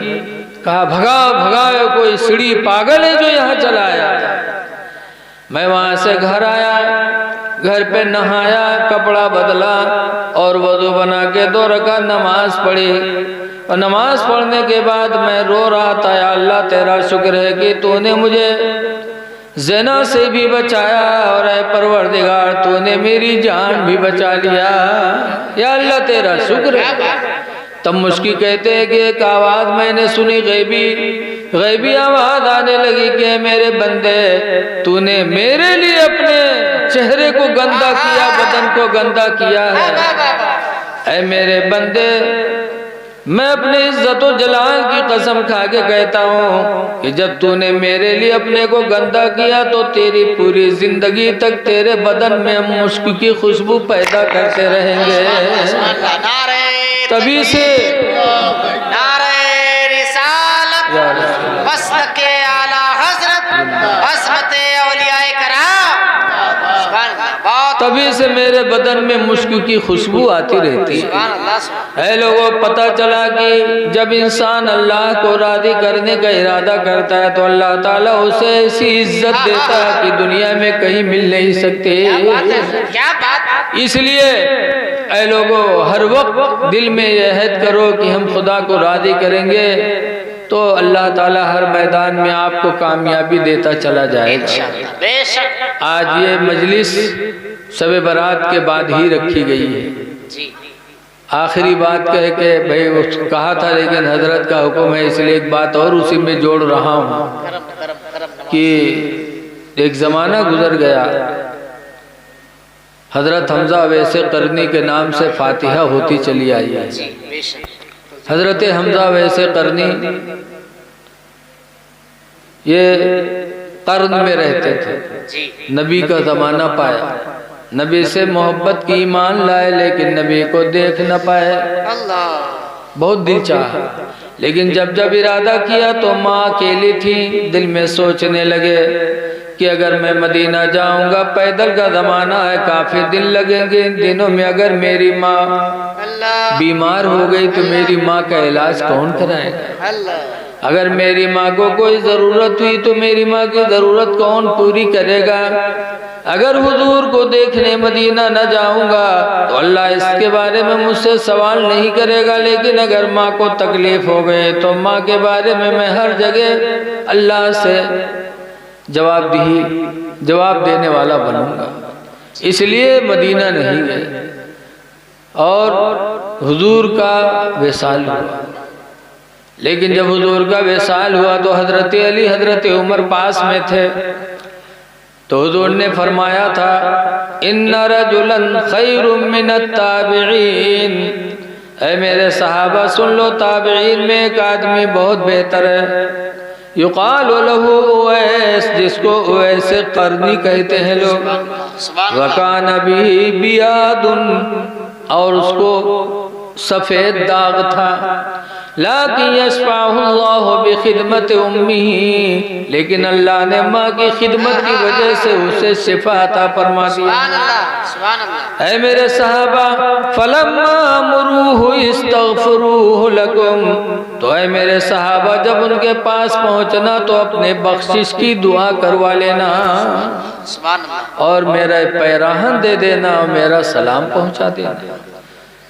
कहा भगा भगा, कोई सीढ़ी पागल है जो यहाँ चला आया। मैं वहां से घर आया, घर पे नहाया, कपड़ा बदला और वज़ू बना के 2 रकात नमाज पढ़ी। और नमाज पढ़ने के बाद मैं रो रहा था, या अल्लाह तेरा शुक्र है कि तूने मुझे ज़िना से भी बचाया और ऐ परवरदिगार तूने मेरी जान भी बचा लिया। या अल्लाह तेरा शुक्र है। तब मुश्की कहते हैं कि एक आवाज़ मैंने सुनी, गैबी आवाज़ आने लगी कि मेरे बंदे तूने मेरे लिए अपने चेहरे को गंदा किया, बदन को गंदा किया है। ऐ मेरे बंदे मैं अपने इज्जत और जलाल की कसम खा के कहता हूँ कि जब तूने मेरे लिए अपने को गंदा किया तो तेरी पूरी जिंदगी तक तेरे बदन में हम मुश्क की खुशबू पैदा करते रहेंगे। तभी से नारे रिसालत मस्तके आला हजरत असमते औलियाए कराम, तभी से मेरे बदन में मुश्क की खुशबू आती रहती है। ऐ लोगों, पता चला कि जब इंसान अल्लाह को राज़ी करने का इरादा करता है तो अल्लाह ताला उसे ऐसी इज्जत देता है कि दुनिया में कहीं मिल नहीं सकती। क्या बात। इसलिए ऐ लोगों, हर वक्त दिल में यह अहद करो कि हम खुदा को राज़ी करेंगे तो अल्लाह ताला हर मैदान में आपको कामयाबी देता चला जाएगा। बेशक आज ये मजलिस शब बारात के बाद ही रखी गई है। आखिरी बात कह के भाई वो कहा था, लेकिन हजरत का हुक्म है इसलिए एक बात और उसी में जोड़ रहा हूँ कि एक ज़माना गुजर गया, हजरत हमजा वैसे करनी के नाम से फातिहा होती चली आई है। हजरत हमजा वैसे करनी ये कर्न में रहते थे, नबी का ज़माना पाया, नबी से मोहब्बत की ईमान लाए लेकिन नबी को देख न पाए। बहुत दिल चाहा, लेकिन जब जब इरादा किया तो माँ अकेली थी। दिल में सोचने लगे कि अगर मैं मदीना जाऊंगा, पैदल का ज़माना है, काफ़ी दिन लगेंगे। इन दिनों में अगर मेरी माँ बीमार हो गई तो मेरी माँ का इलाज कौन कराएगा? अगर मेरी माँ को कोई ज़रूरत हुई तो मेरी माँ की ज़रूरत कौन पूरी करेगा? अगर हुजूर को देखने मदीना न जाऊंगा तो अल्लाह इसके बारे में मुझसे सवाल नहीं करेगा, लेकिन अगर माँ को तकलीफ़ हो गई तो माँ के बारे में मैं हर जगह अल्लाह से जवाब देने वाला बनूंगा। इसलिए मदीना नहीं गए और हुजूर का विसाल हुआ। लेकिन जब हुजूर का विसाल हुआ तो हजरत अली, हजरत उमर पास में थे, तो हुजूर ने फरमाया था इन्ना रजुलन खैरुम मिनत ताबिईन। ऐ मेरे सहाबा सुन लो, ताबिईन में एक आदमी बहुत बेहतर है, युकालु लहू उवैस, जिसको उवैस करनी कहते हैं लोग। वकान बिही बियादुन, और उसको सफेद दाग था। लाकिन यशफाहुल्लाहु बिखिदमत उम्मिही, लेकिन अल्लाह ने माँ की खिदमत की वजह से उसे शिफा अता फरमा दिया। ऐ मेरे सहाबा, फलम्मा अमरूहु इस्तगफिरूहु लकुम, तो ऐ मेरे सहाबा जब उनके पास पहुंचना तो अपने बख्शिश की दुआ करवा लेना और मेरा पैराहन दे देना और मेरा सलाम पहुंचा देना।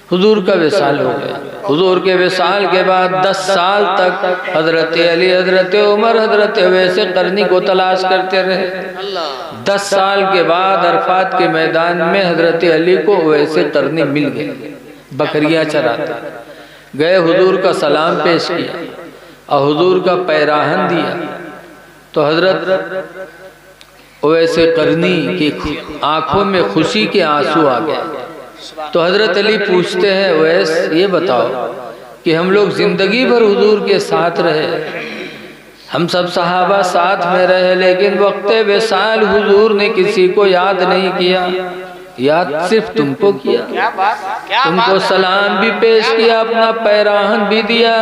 हुजूर का विसाल हो गया। हुजूर के विसाल के बाद 10 साल तक हजरत अली, हजरत उमर, हजरत अवैस करनी को तलाश करते रहे। 10 साल के बाद अरफात के मैदान में हजरत अली को अवैस करनी मिल गए, बकरियां चराते गए। हुजूर का सलाम पेश किया और हुजूर का पैराहन दिया तो हजरत अवैस करनी की आंखों में खुशी के आंसू आ गए। तो हजरत अली पूछते हैं, वैस ये बताओ कि हम लोग जिंदगी भर हुजूर के साथ रहे, हम सब सहाबा साथ में रहे, लेकिन वक्त विसाल हुजूर ने किसी को याद नहीं किया, याद सिर्फ तुमको किया। तुमको सलाम भी पेश किया, अपना पैराहन भी दिया,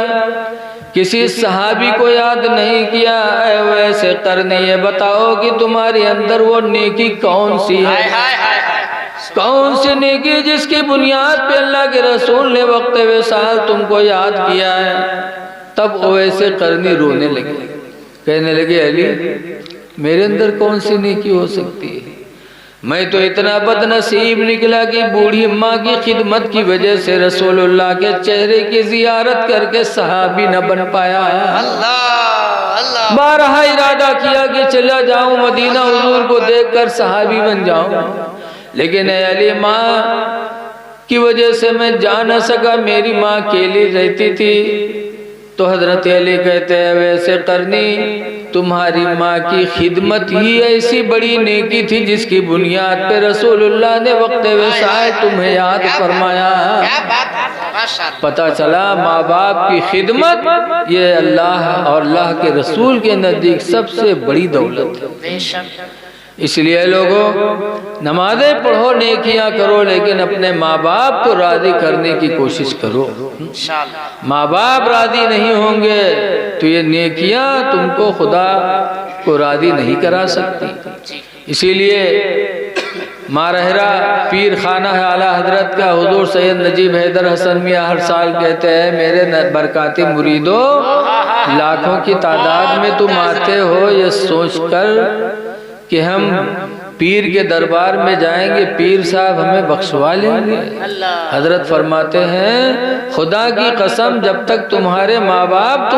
किसी सहाबी को याद नहीं किया। वैसे करने ये बताओ कि तुम्हारे अंदर वो नेकी कौन सी है, कौन सी नेकी जिसकी बुनियाद पे अल्लाह के रसूल ने वक्त विसाल तुमको याद किया है। तब वैसे करनी रोने लगे, कहने लगे, अली मेरे अंदर कौन सी नेकी हो सकती है, मैं तो इतना बदनसीब निकला कि बूढ़ी माँ की खिदमत की वजह से रसूलुल्लाह के चेहरे की जियारत करके सहाबी न बन पाया। बारहा इरादा किया कि चला जाऊं मदीना, हुजूर को देखकर सहाबी बन जाऊं, लेकिन अली माँ की वजह से मैं जा न सका, मेरी माँ अकेली रहती थी। तो हजरत अली कहते हैं, वैसे करनी तुम्हारी माँ की खिदमत ही ऐसी बड़ी नेकी थी जिसकी बुनियाद पे रसूलुल्लाह ने वक्त विसाल तुम्हें याद फरमाया। पता चला माँ बाप की खिदमत ये अल्लाह और अल्लाह के रसूल के नजदीक सबसे बड़ी दौलत है। इसलिए लोगों, नमाजें पढ़ो, नेकियां करो, लेकिन अपने माँ बाप को राजी करने की कोशिश करो। माँ बाप राजी नहीं होंगे तो ये नेकियां तुमको खुदा को राजी नहीं करा सकती। इसीलिए मारहरा पीर खाना है आला हजरत का हुजूर सैयद नजीब हैदर हसन मियाँ हर साल कहते हैं, मेरे बरकाती मुरीदो, लाखों की तादाद में तुम आते हो ये सोचकर कि हम पीर के दरबार में जाएंगे, पीर साहब हमें बख्शवा लेंगे। हजरत फरमाते हैं, खुदा की कसम जब तक तुम्हारे माँ बाप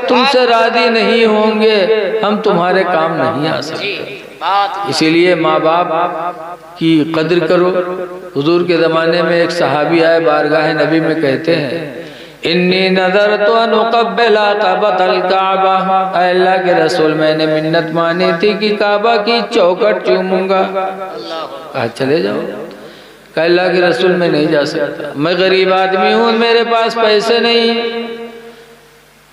तुमसे राजी नहीं होंगे हम तुम्हारे काम नहीं आ सकते। इसीलिए माँ बाप की कद्र करो। हुजूर के ज़माने में एक सहाबी आए बारगाह नबी में, कहते हैं, इन्नी नजर तो अनुकब्बिला काबतल काबा, अल्लाह के रसूल मैंने मिन्नत मानी थी कि काबा की चौखट चूमूंगा। कहा चले जाओ। कहा अल्लाह के रसूल मैं नहीं जा सकता, मैं गरीब आदमी हूँ, मेरे पास पैसे नहीं,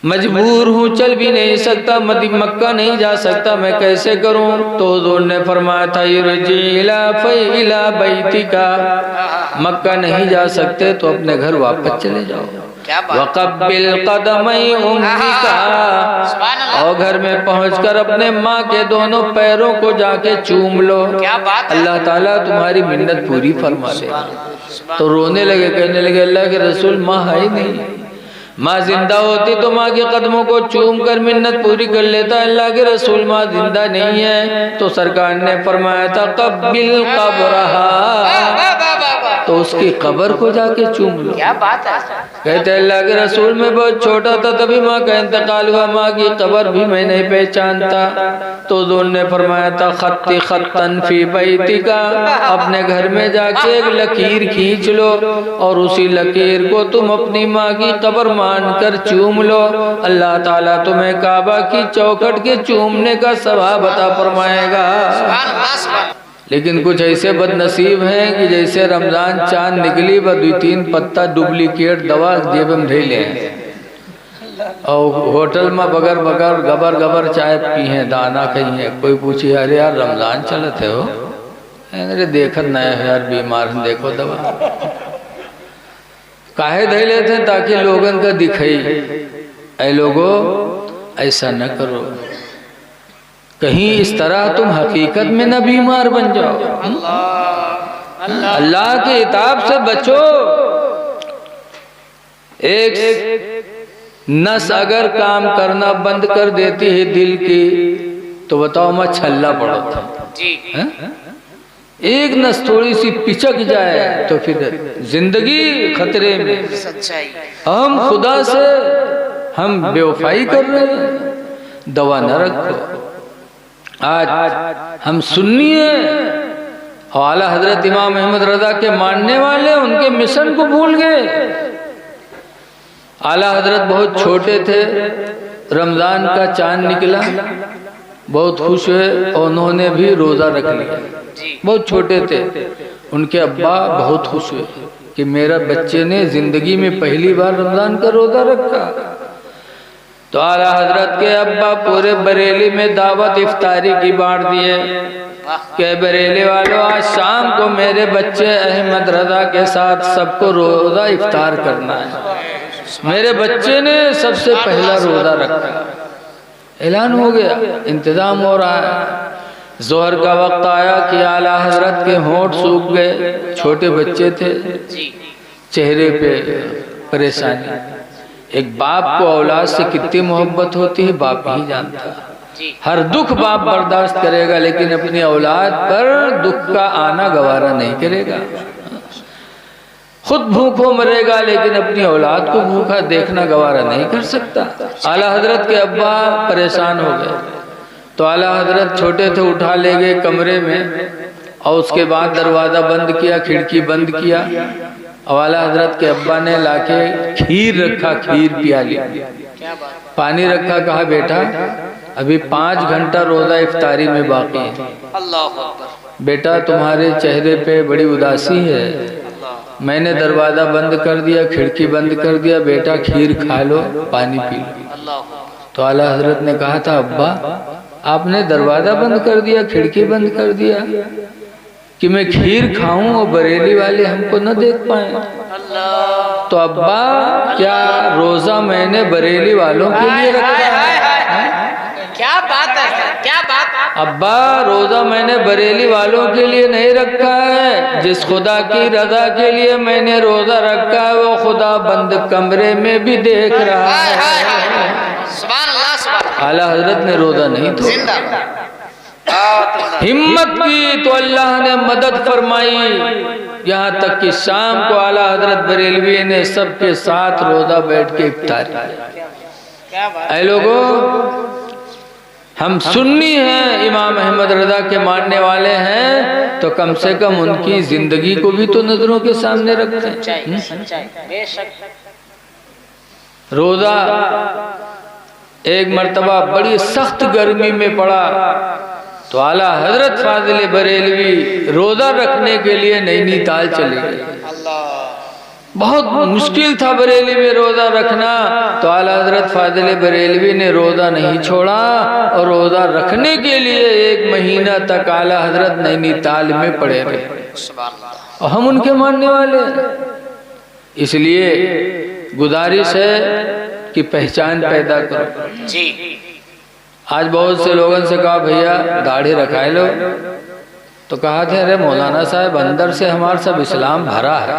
मजबूर हूँ, चल भी नहीं सकता, मक्का नहीं जा सकता, मैं कैसे करूँ। तो हुजूर ने फरमाया था, इरजिला फइला बैतिका, मक्का नहीं जा सकते तो अपने घर वापस चले जाओ। वक़ब्बिल क़दमई उम्मिका, और घर में पहुंचकर अपने माँ के दोनों पैरों को जाके चूम लो, अल्लाह ताला तुम्हारी मिन्नत पूरी फरमा दे। तो रोने लगे, कहने लगे, अल्लाह के रसूल माँ है ही नहीं, माँ जिंदा होती तो माँ के कदमों को चूम कर मिन्नत पूरी कर लेता, अल्लाह के रसूल माँ जिंदा नहीं है। तो सरकार ने फरमाया था, क़ब्बिल क़ब्रहा, तो उसकी कब्र को जाके चूम लो। क्या बात है। कहते अल्लाह के रसूल में बहुत छोटा था तभी माँ का इंतकाल हुआ, माँ की कब्र भी मैं नहीं पहचानता। तो हुजूर ने फरमाया था, खत्ती खत्तन फी बैतिका, अपने घर में जाके एक लकीर खींच लो और उसी लकीर को तुम अपनी माँ की कब्र मानकर चूम लो, अल्लाह ताला तुम्हें काबा की चौखट के चूमने का सवाब अता फरमाएगा। लेकिन कुछ ऐसे बदनसीब हैं कि जैसे रमजान चांद निकली व 2-3 पत्ता डुप्लीकेट दवा जेब में धे ले, और होटल में बगर बगर गबर गबर चाय पी हैं, दाना कहीं है। कोई पूछी, अरे यार रमजान चलते हो, अरे देखत नया है यार, बीमार देखो दवा। काहे धैले थे ताकि लोगन का दिखाई, ऐ लोगो ऐसा न करो, कहीं इस तरह तुम हकीकत में न बीमार बन जाओ। अल्लाह की इताब से बचो। एक नस अगर काम करना बंद कर देती है दिल की, तो बताओ मैं छल्ला पड़ा था जी। एक नस थोड़ी सी पिचक जाए तो फिर जिंदगी खतरे में। सच्चाई। हम खुदा से हम बेवफाई कर रहे हैं, दवा न रखो। आज हम सुन्नी हैं और आला हजरत इमाम अहमद रजा के मानने वाले उनके मिशन को भूल गए। आला हजरत बहुत छोटे थे, रमजान का चांद निकला, बहुत खुश हुए और उन्होंने भी रोजा रख लिया। बहुत छोटे थे, उनके अब्बा बहुत खुश हुए कि मेरा बच्चे ने जिंदगी में पहली बार रमजान का रोजा रखा। तो आला हजरत के अब्बा पूरे बरेली में दावत इफ्तारी की बांट दिए कि बरेली वालों आज शाम को मेरे बच्चे अहमद रजा के साथ सबको रोजा इफ्तार करना है। मेरे बच्चे ने सबसे पहला रोजा रखा। ऐलान हो गया, इंतजाम हो रहा है। जोहर का वक्त आया कि आला हजरत के होंठ सूख गए, छोटे बच्चे थे, चेहरे पे परेशानी। एक बाप को औलाद से कितनी मोहब्बत होती है बाप ही जानता। हर दुख बाप बर्दाश्त करेगा, लेकिन अपनी औलाद पर दुख का आना गवारा नहीं करेगा। खुद भूखों मरेगा, लेकिन अपनी औलाद को भूखा देखना गवारा नहीं कर सकता। आला हजरत के अब्बा परेशान हो गए, तो आला हजरत छोटे थे, उठा ले गए कमरे में और उसके बाद दरवाज़ा बंद किया, खिड़की बंद किया। और आला हजरत के अब्बा ने लाके खीर रखा, खीर पिया लिया, पानी रखा, कहा बेटा अभी 5 घंटा रोजा इफ्तारी में बाकी है। बेटा तुम्हारे चेहरे पे बड़ी उदासी है, मैंने दरवाज़ा बंद कर दिया, खिड़की बंद कर दिया, बेटा खीर खा लो, पानी पी लो। तो आला हजरत ने कहा था अब्बा आपने दरवाज़ा बंद कर दिया, खिड़की बंद कर दिया कि मैं खीर खाऊं और बरेली वाले हमको न देख पाए। तो अब्बा क्या रोजा मैंने बरेली वालों के लिए रखा है? क्या बात है, क्या बात। अब्बा रोजा मैंने बरेली वालों के लिए नहीं रखा है, जिस खुदा की रजा के लिए मैंने रोजा रखा है वो खुदा बंद कमरे में भी देख रहा है। सुभान अल्लाह, सुभान अल्लाह। आला हजरत ने रोजा नहीं तोड़ा, हिम्मत की तो अल्लाह ने मदद फरमाई। यहाँ तक कि शाम को आला हजरत बरेलवी ने सबके साथ रोजा बैठ के इफ्तार किया। ऐ लोगों हम सुन्नी हैं, इमाम अहमद रजा के मानने वाले हैं, तो कम से कम उनकी जिंदगी को भी तो नजरों के सामने रखें। रोजा एक मर्तबा बड़ी सख्त गर्मी में पड़ा, तो आला हजरत फाजिल बरेलवी रोजा रखने के लिए नैनीताल चले गए। बहुत मुश्किल था बरेली में रोजा रखना, तो आला हजरत फाजिल बरेलवी ने रोजा नहीं छोड़ा और रोजा रखने के लिए 1 महीना तक आला हजरत नैनीताल में पड़े रहे। और हम उनके मानने वाले हैं, इसलिए गुजारिश है कि पहचान पैदा करो जी। आज बहुत से लोगों से कहा भैया दाढ़ी रखाए लो, तो कहा थे अरे मौलाना साहब अंदर से हमारा सब इस्लाम भरा है,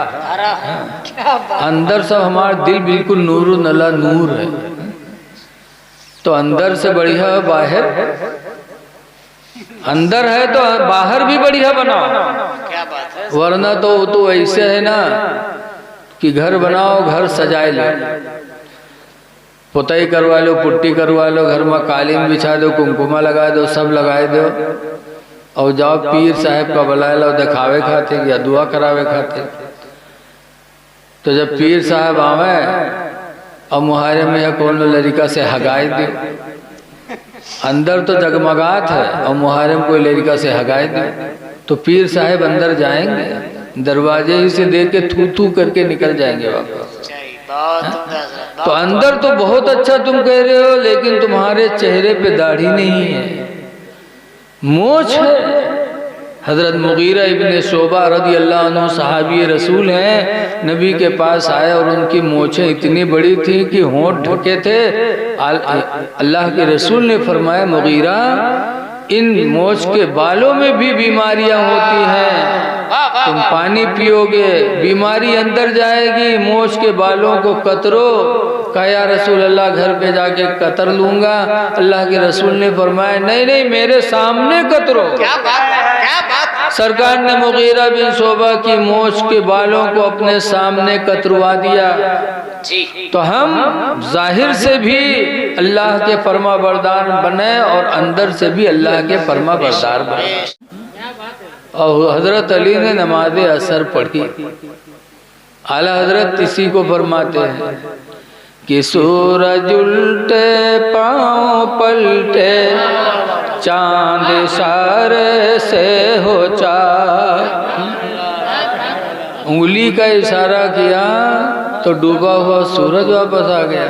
अंदर सब हमारा दिल बिल्कुल नूर नला नूर है, तो अंदर से बढ़िया बाहर, अंदर है तो बाहर भी बढ़िया बनाओ। क्या बात है। वरना तो ऐसे है ना कि घर बनाओ, घर सजाए लो, पुताई करवा लो, पुट्टी करवा लो, घर में कालीन बिछा दो, कुमकुमा लगा दो, सब लगाए दो, और जाओ पीर साहब का बुला लो दिखावे खाते या दुआ करावे खाते। तो जब पीर साहब आवे और मुहारे में या कौन लड़का से हगाए दे, अंदर तो जगमगात है और मुहारे में कोई लड़का से हगाए दे, तो पीर साहब अंदर जाएंगे, दरवाजे ही से देख के थू थू करके निकल जाएंगे वापस। तो अंदर तो बहुत अच्छा तुम कह रहे हो, लेकिन तुम्हारे चेहरे पे दाढ़ी नहीं है, मोछ है, हज़रत मुगीरा इब्न शोबा रज़ी अल्लाह अन्हु सहाबी रसूल हैं, नबी के पास आए और उनकी मोछें इतनी बड़ी थी कि होंठ ढके थे। अल्लाह के रसूल ने फरमाया, मुगीरा इन मोछ के बालों में भी बीमारियां होती हैं, तुम पानी पियोगे बीमारी अंदर जाएगी, मोछ के बालों को कतरो। कहा या रसूल अल्लाह घर पे जाके कतर लूंगा। अल्लाह के रसूल ने फरमाया, नहीं नहीं मेरे सामने कतरो। क्या बात है, क्या बात है। सरकार ने मुगीरा बिन शोबा की मोछ के बालों को अपने सामने कतरवा दिया। जी तो हम जाहिर से भी अल्लाह के फरमा बरदार बने और अंदर से भी अल्लाह के फरमा बरदार बने। और हजरत अली ने नमाज असर पढ़ी। आला हजरत इसी को फरमाते हैं कि सूरज उल्टे पाँव पलटे, चांद इशारे से हो चाक। उंगली का इशारा किया तो डूबा हुआ सूरज वापस आ गया।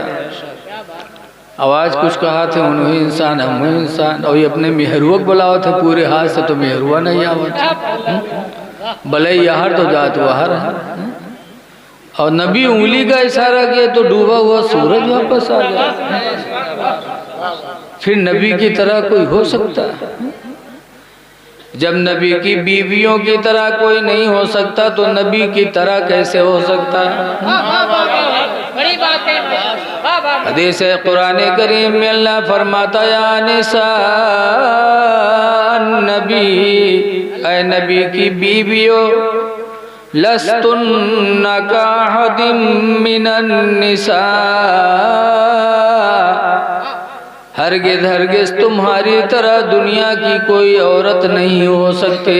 आवाज कुछ कहा थे, उन्होंने इंसान हम इंसान, और ये अपने मेहरुआ बुलाओ थे पूरे हाथ से, तो मेहरुआ नहीं आवत भले यहाँ तो जात वहार है। और नबी उंगली का इशारा किया तो डूबा हुआ सूरज वापस आ गया। फिर नबी की तरह कोई हो सकता है? जब नबी की बीवियों की तरह कोई नहीं हो सकता तो नबी की तरह कैसे हो सकता है? बड़ी बात है। हदीस कुरान करीम में अल्लाह फरमाता, या निसा नबी, ऐ नबी की बीवियों, लस्तुन्ना काहदिम मिनन निसा, हरगिज़ हरगिज़ तुम्हारी तरह दुनिया की कोई औरत नहीं हो सकते।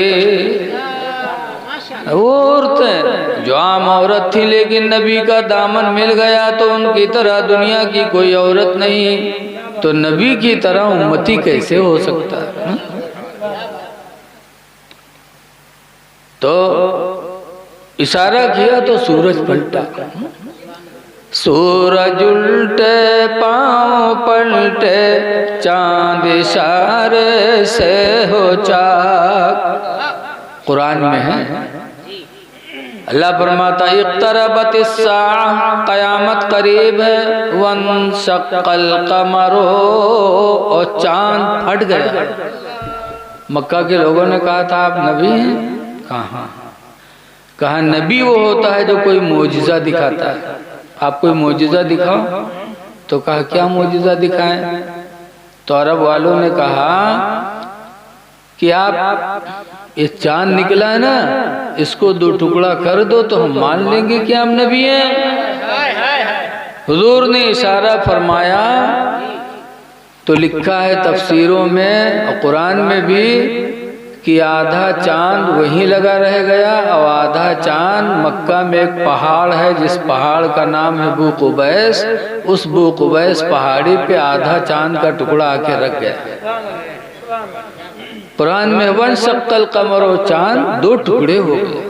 वो औरतें जो आम औरत थी लेकिन नबी का दामन मिल गया तो उनकी तरह दुनिया की कोई औरत नहीं, तो नबी की तरह उम्मती कैसे हो सकता है? तो इशारा किया तो सूरज पलटा। सूरज उल्टे पाँव पलटे, चांद इशारे से हो चाक। कुरान में है, अल्लाह फरमाता, इक़्तरबतिस्साअह, क़यामत करीब है, वंशक़्क़ल क़मरो, और चांद फट गया। मक्का के लोगों ने कहा था आप नबी हैं? कहा नबी वो होता है जो कोई मोजिज़ा दिखाता है, आप कोई मोजिज़ा दिखाओ। तो कहा क्या मोजिज़ा दिखाएं? तो अरब वालों ने कहा कि आप ये चांद निकला है ना, इसको दो टुकड़ा कर दो तो हम मान लेंगे कि आप नबी हैं। हुजूर ने इशारा फरमाया तो लिखा है तफसीरों में और कुरान में भी कि आधा चांद वहीं लगा रह गया और आधा चांद मक्का में एक पहाड़ है जिस पहाड़ का नाम है बू कुबैस, उस बू कुबैस पहाड़ी पे आधा चांद का टुकड़ा आके रख गया। कुरान में वंशक़्क़ल क़मरो, चांद दो टुकड़े हो गए।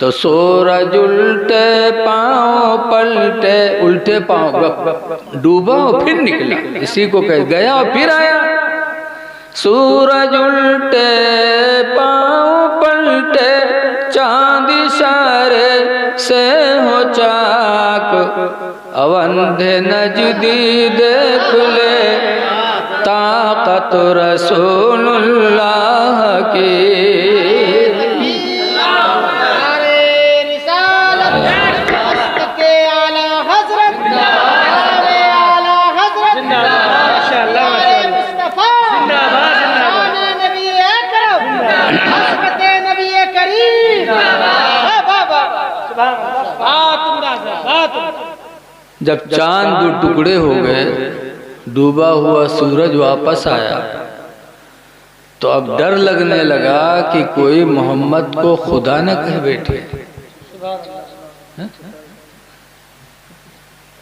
तो सूरज उल्टे पाँव पलटे, उल्टे पाँव डूबा और फिर निकला, इसी को कह गया और फिर आया। सूरज उल्टे पाँव पलटे, चांद इशारे से हो चाक। अवंधे नजदी देख ले, ताकत रसूलुल्लाह की। जब चांद दो टुकड़े हो गए, डूबा हुआ सूरज वापस आया, तो अब डर लगने लगा कि कोई मोहम्मद को खुदा न कह बैठे।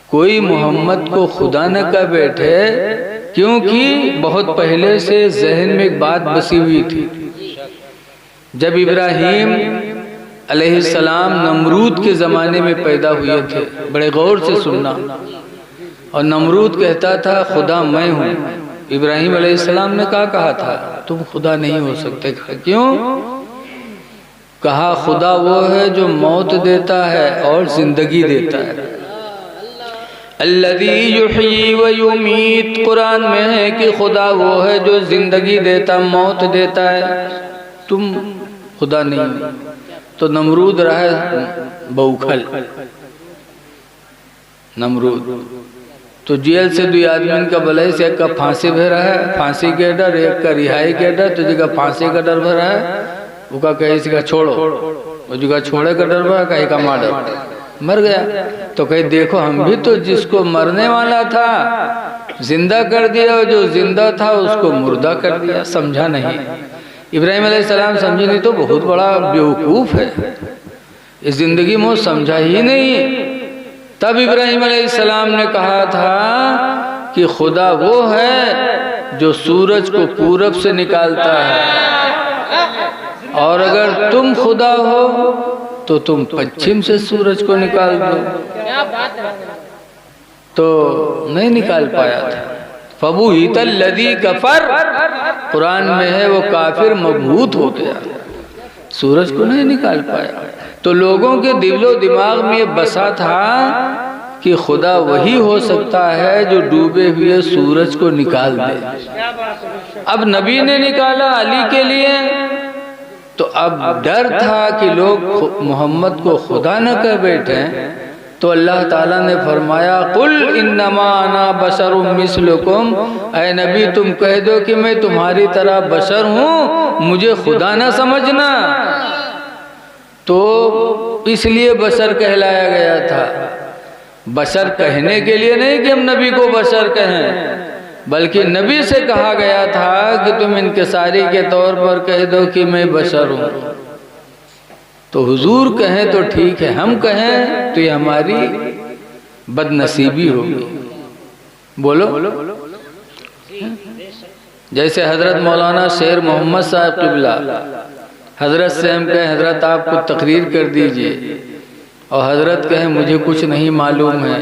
कोई मोहम्मद को खुदा न कह बैठे, क्योंकि बहुत पहले से जहन में एक बात बसी हुई थी। जब इब्राहीम अलैहिस्सलाम नमरूद के ज़माने में पैदा हुए थे, बड़े गौर से सुनना, और नमरूद कहता था खुदा मैं हूँ, इब्राहिम अलैहिस्सलाम ने क्या कहा था? तुम खुदा नहीं हो सकते। क्यों? कहा खुदा वो है जो मौत देता है और जिंदगी देता है। अल्लज़ी युहयी व युमीत, कुरान में है कि खुदा वो है जो जिंदगी देता मौत देता है। तुम खुदा नहीं। तो नमरूद रहा बौखल, नमरूद तो जेल से 2 आदमी का भले से एक का फांसी भर रहा है, फांसी के डर, एक का रिहाई के डर, तुझे का फांसी का डर भर रहा है, वो का कहे इसका छोड़ो, वो जो का छोड़े का डर भरा, कहे का मार मर गया। तो कहे देखो हम भी तो जिसको मरने वाला था जिंदा कर दिया, और जो जिंदा था उसको मुर्दा कर दिया। समझा नहीं। इब्राहिम अलैहिस्सलाम समझे नहीं तो बहुत बड़ा बेवकूफ़ है, इस जिंदगी में समझा ही नहीं। तब इब्राहिम अलैहिस्सलाम ने कहा था कि खुदा वो है जो सूरज को पूरब से निकालता है, और अगर तुम खुदा हो तो तुम पश्चिम से सूरज को निकाल दो। तो नहीं निकाल पाया था। फबुहितल लज़ी कफ़र, कुरान में है वो काफिर मबहूत हो गया, सूरज को नहीं निकाल पाया। तो लोगों के दिलो दिमाग में ये बसा था कि खुदा वही हो सकता है जो डूबे हुए सूरज को निकाल दे। अब नबी ने निकाला अली के लिए, तो अब डर था कि लोग मोहम्मद को खुदा न कर बैठे। तो अल्लाह ताला ने फरमाया कुल इन्नमा अना बशरुम मिस्लुकुम, ऐ नबी तुम कह दो कि मैं तुम्हारी तरह बशर हूँ, मुझे खुदा न समझना। तो इसलिए बशर कहलाया गया था। बशर कहने के लिए नहीं कि हम नबी को बशर कहें, बल्कि नबी से कहा गया था कि तुम इनकिसारी के तौर पर कह दो कि मैं बशर हूँ। तो हुजूर कहें तो ठीक है, हम कहें तो ये हमारी बदनसीबी होगी। बोलो। जैसे हजरत मौलाना शेर मोहम्मद साहब क़िबला हजरत से हम कहें हजरत आप कुछ तकरीर कर दीजिए, और हजरत कहें मुझे कुछ नहीं मालूम है,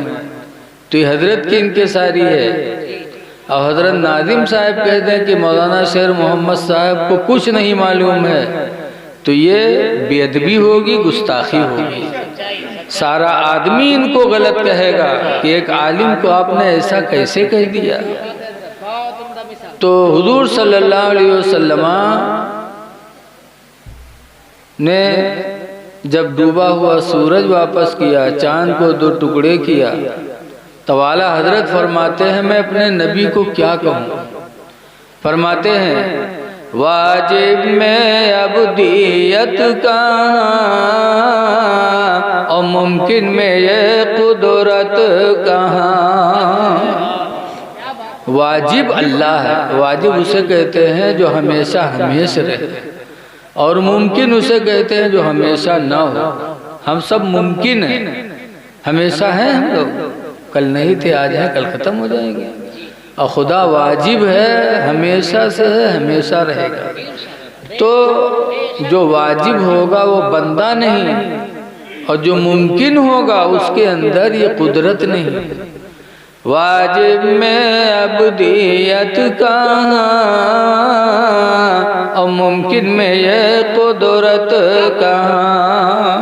तो ये हजरत की इनकिसारी है। और हजरत नाज़िम साहब कह दें कि मौलाना शेर मोहम्मद साहब को कुछ नहीं मालूम है, तो ये बेअदबी होगी, गुस्ताखी होगी। सारा आदमी इनको गलत कहेगा कि एक आलिम को आपने ऐसा कैसे कह दिया। तो हुजूर सल्लल्लाहु अलैहि वसल्लम ने जब डूबा हुआ सूरज वापस किया, चांद को 2 टुकड़े किया, तो आला हजरत फरमाते हैं मैं अपने नबी को क्या कहूँ। फरमाते हैं वाजिब में अबदियत का और मुमकिन में ये कुदरत कहाँ। वाजिब अल्लाह है, वाजिब उसे कहते हैं जो हमेशा हमेशा रहे, और मुमकिन उसे कहते हैं जो हमेशा ना हो। हम सब मुमकिन हैं, हमेशा हैं हम लोग, कल नहीं थे आज हैं, कल ख़त्म हो जाएंगे। और खुदा वाजिब है, हमेशा से है, हमेशा रहेगा। तो जो वाजिब होगा वो बंदा नहीं, और जो मुमकिन होगा उसके अंदर ये कुदरत नहीं। वाजिब में अबदियत कहाँ और मुमकिन में ये कुदरत कहाँ।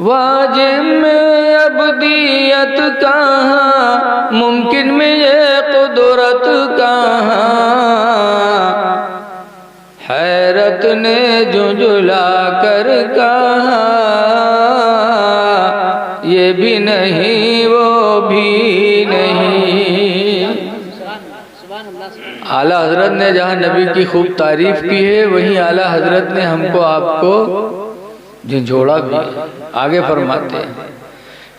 वाजिब में अबदियत कहाँ मुमकिन में ये कुदरत कहाँ। हैरत ने झुंझुला कर कहा ये भी नहीं वो भी नहीं। आला हजरत ने जहाँ नबी की खूब तारीफ की है, वहीं आला हजरत ने हमको आपको झंझोड़ा भी। आगे फरमाते हैं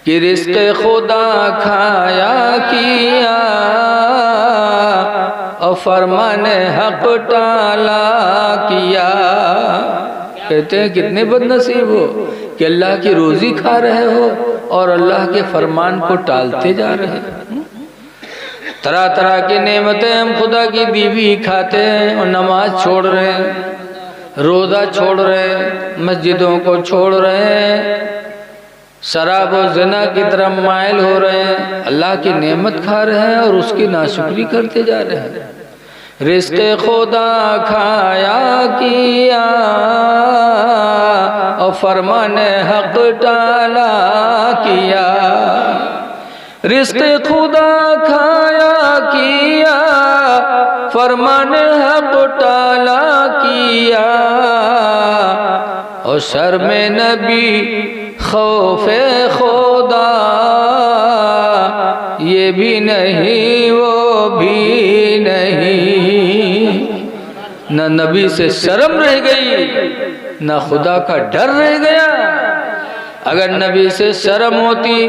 कि रिज़्क़ खुदा खाया किया और फरमाने हक टाला किया। कहते हैं कितने बदनसीब हो कि अल्लाह की रोज़ी खा रहे हो और अल्लाह के फरमान को टालते जा रहे हैं। तरह तरह की नेमतें हम खुदा की दी भी खाते हैं और नमाज छोड़ रहे हैं, रोज़ा छोड़ रहे हैं, मस्जिदों को छोड़ रहे हैं, शराब और ज़िना की तरफ माइल हो रहे हैं, अल्लाह की नेमत खा रहे हैं और उसकी नाशुक्री करते जा रहे हैं। रिज़्क़ खुदा खाया किया और फरमान हक टाला किया। रिज़्क़ खुदा खाया किया, फरमान हक टाला किया। और शर्म नबी खौफे खुदा, ये भी नहीं वो भी नहीं। न नबी से शर्म रह गई, न खुदा का डर रह गया। अगर नबी से शर्म होती,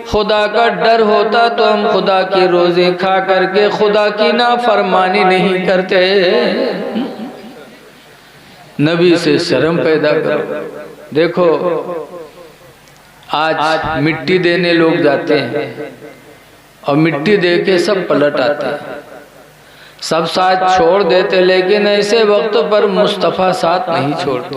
खुदा का डर होता, तो हम खुदा के रोजे खा करके खुदा की नाफरमानी नहीं करते। नबी से शर्म पैदा करो। देखो आज मिट्टी देने लोग जाते हैं और मिट्टी दे के सब पलट आते हैं, सब साथ छोड़ देते, लेकिन ऐसे वक्त पर मुस्तफ़ा साथ नहीं छोड़ते।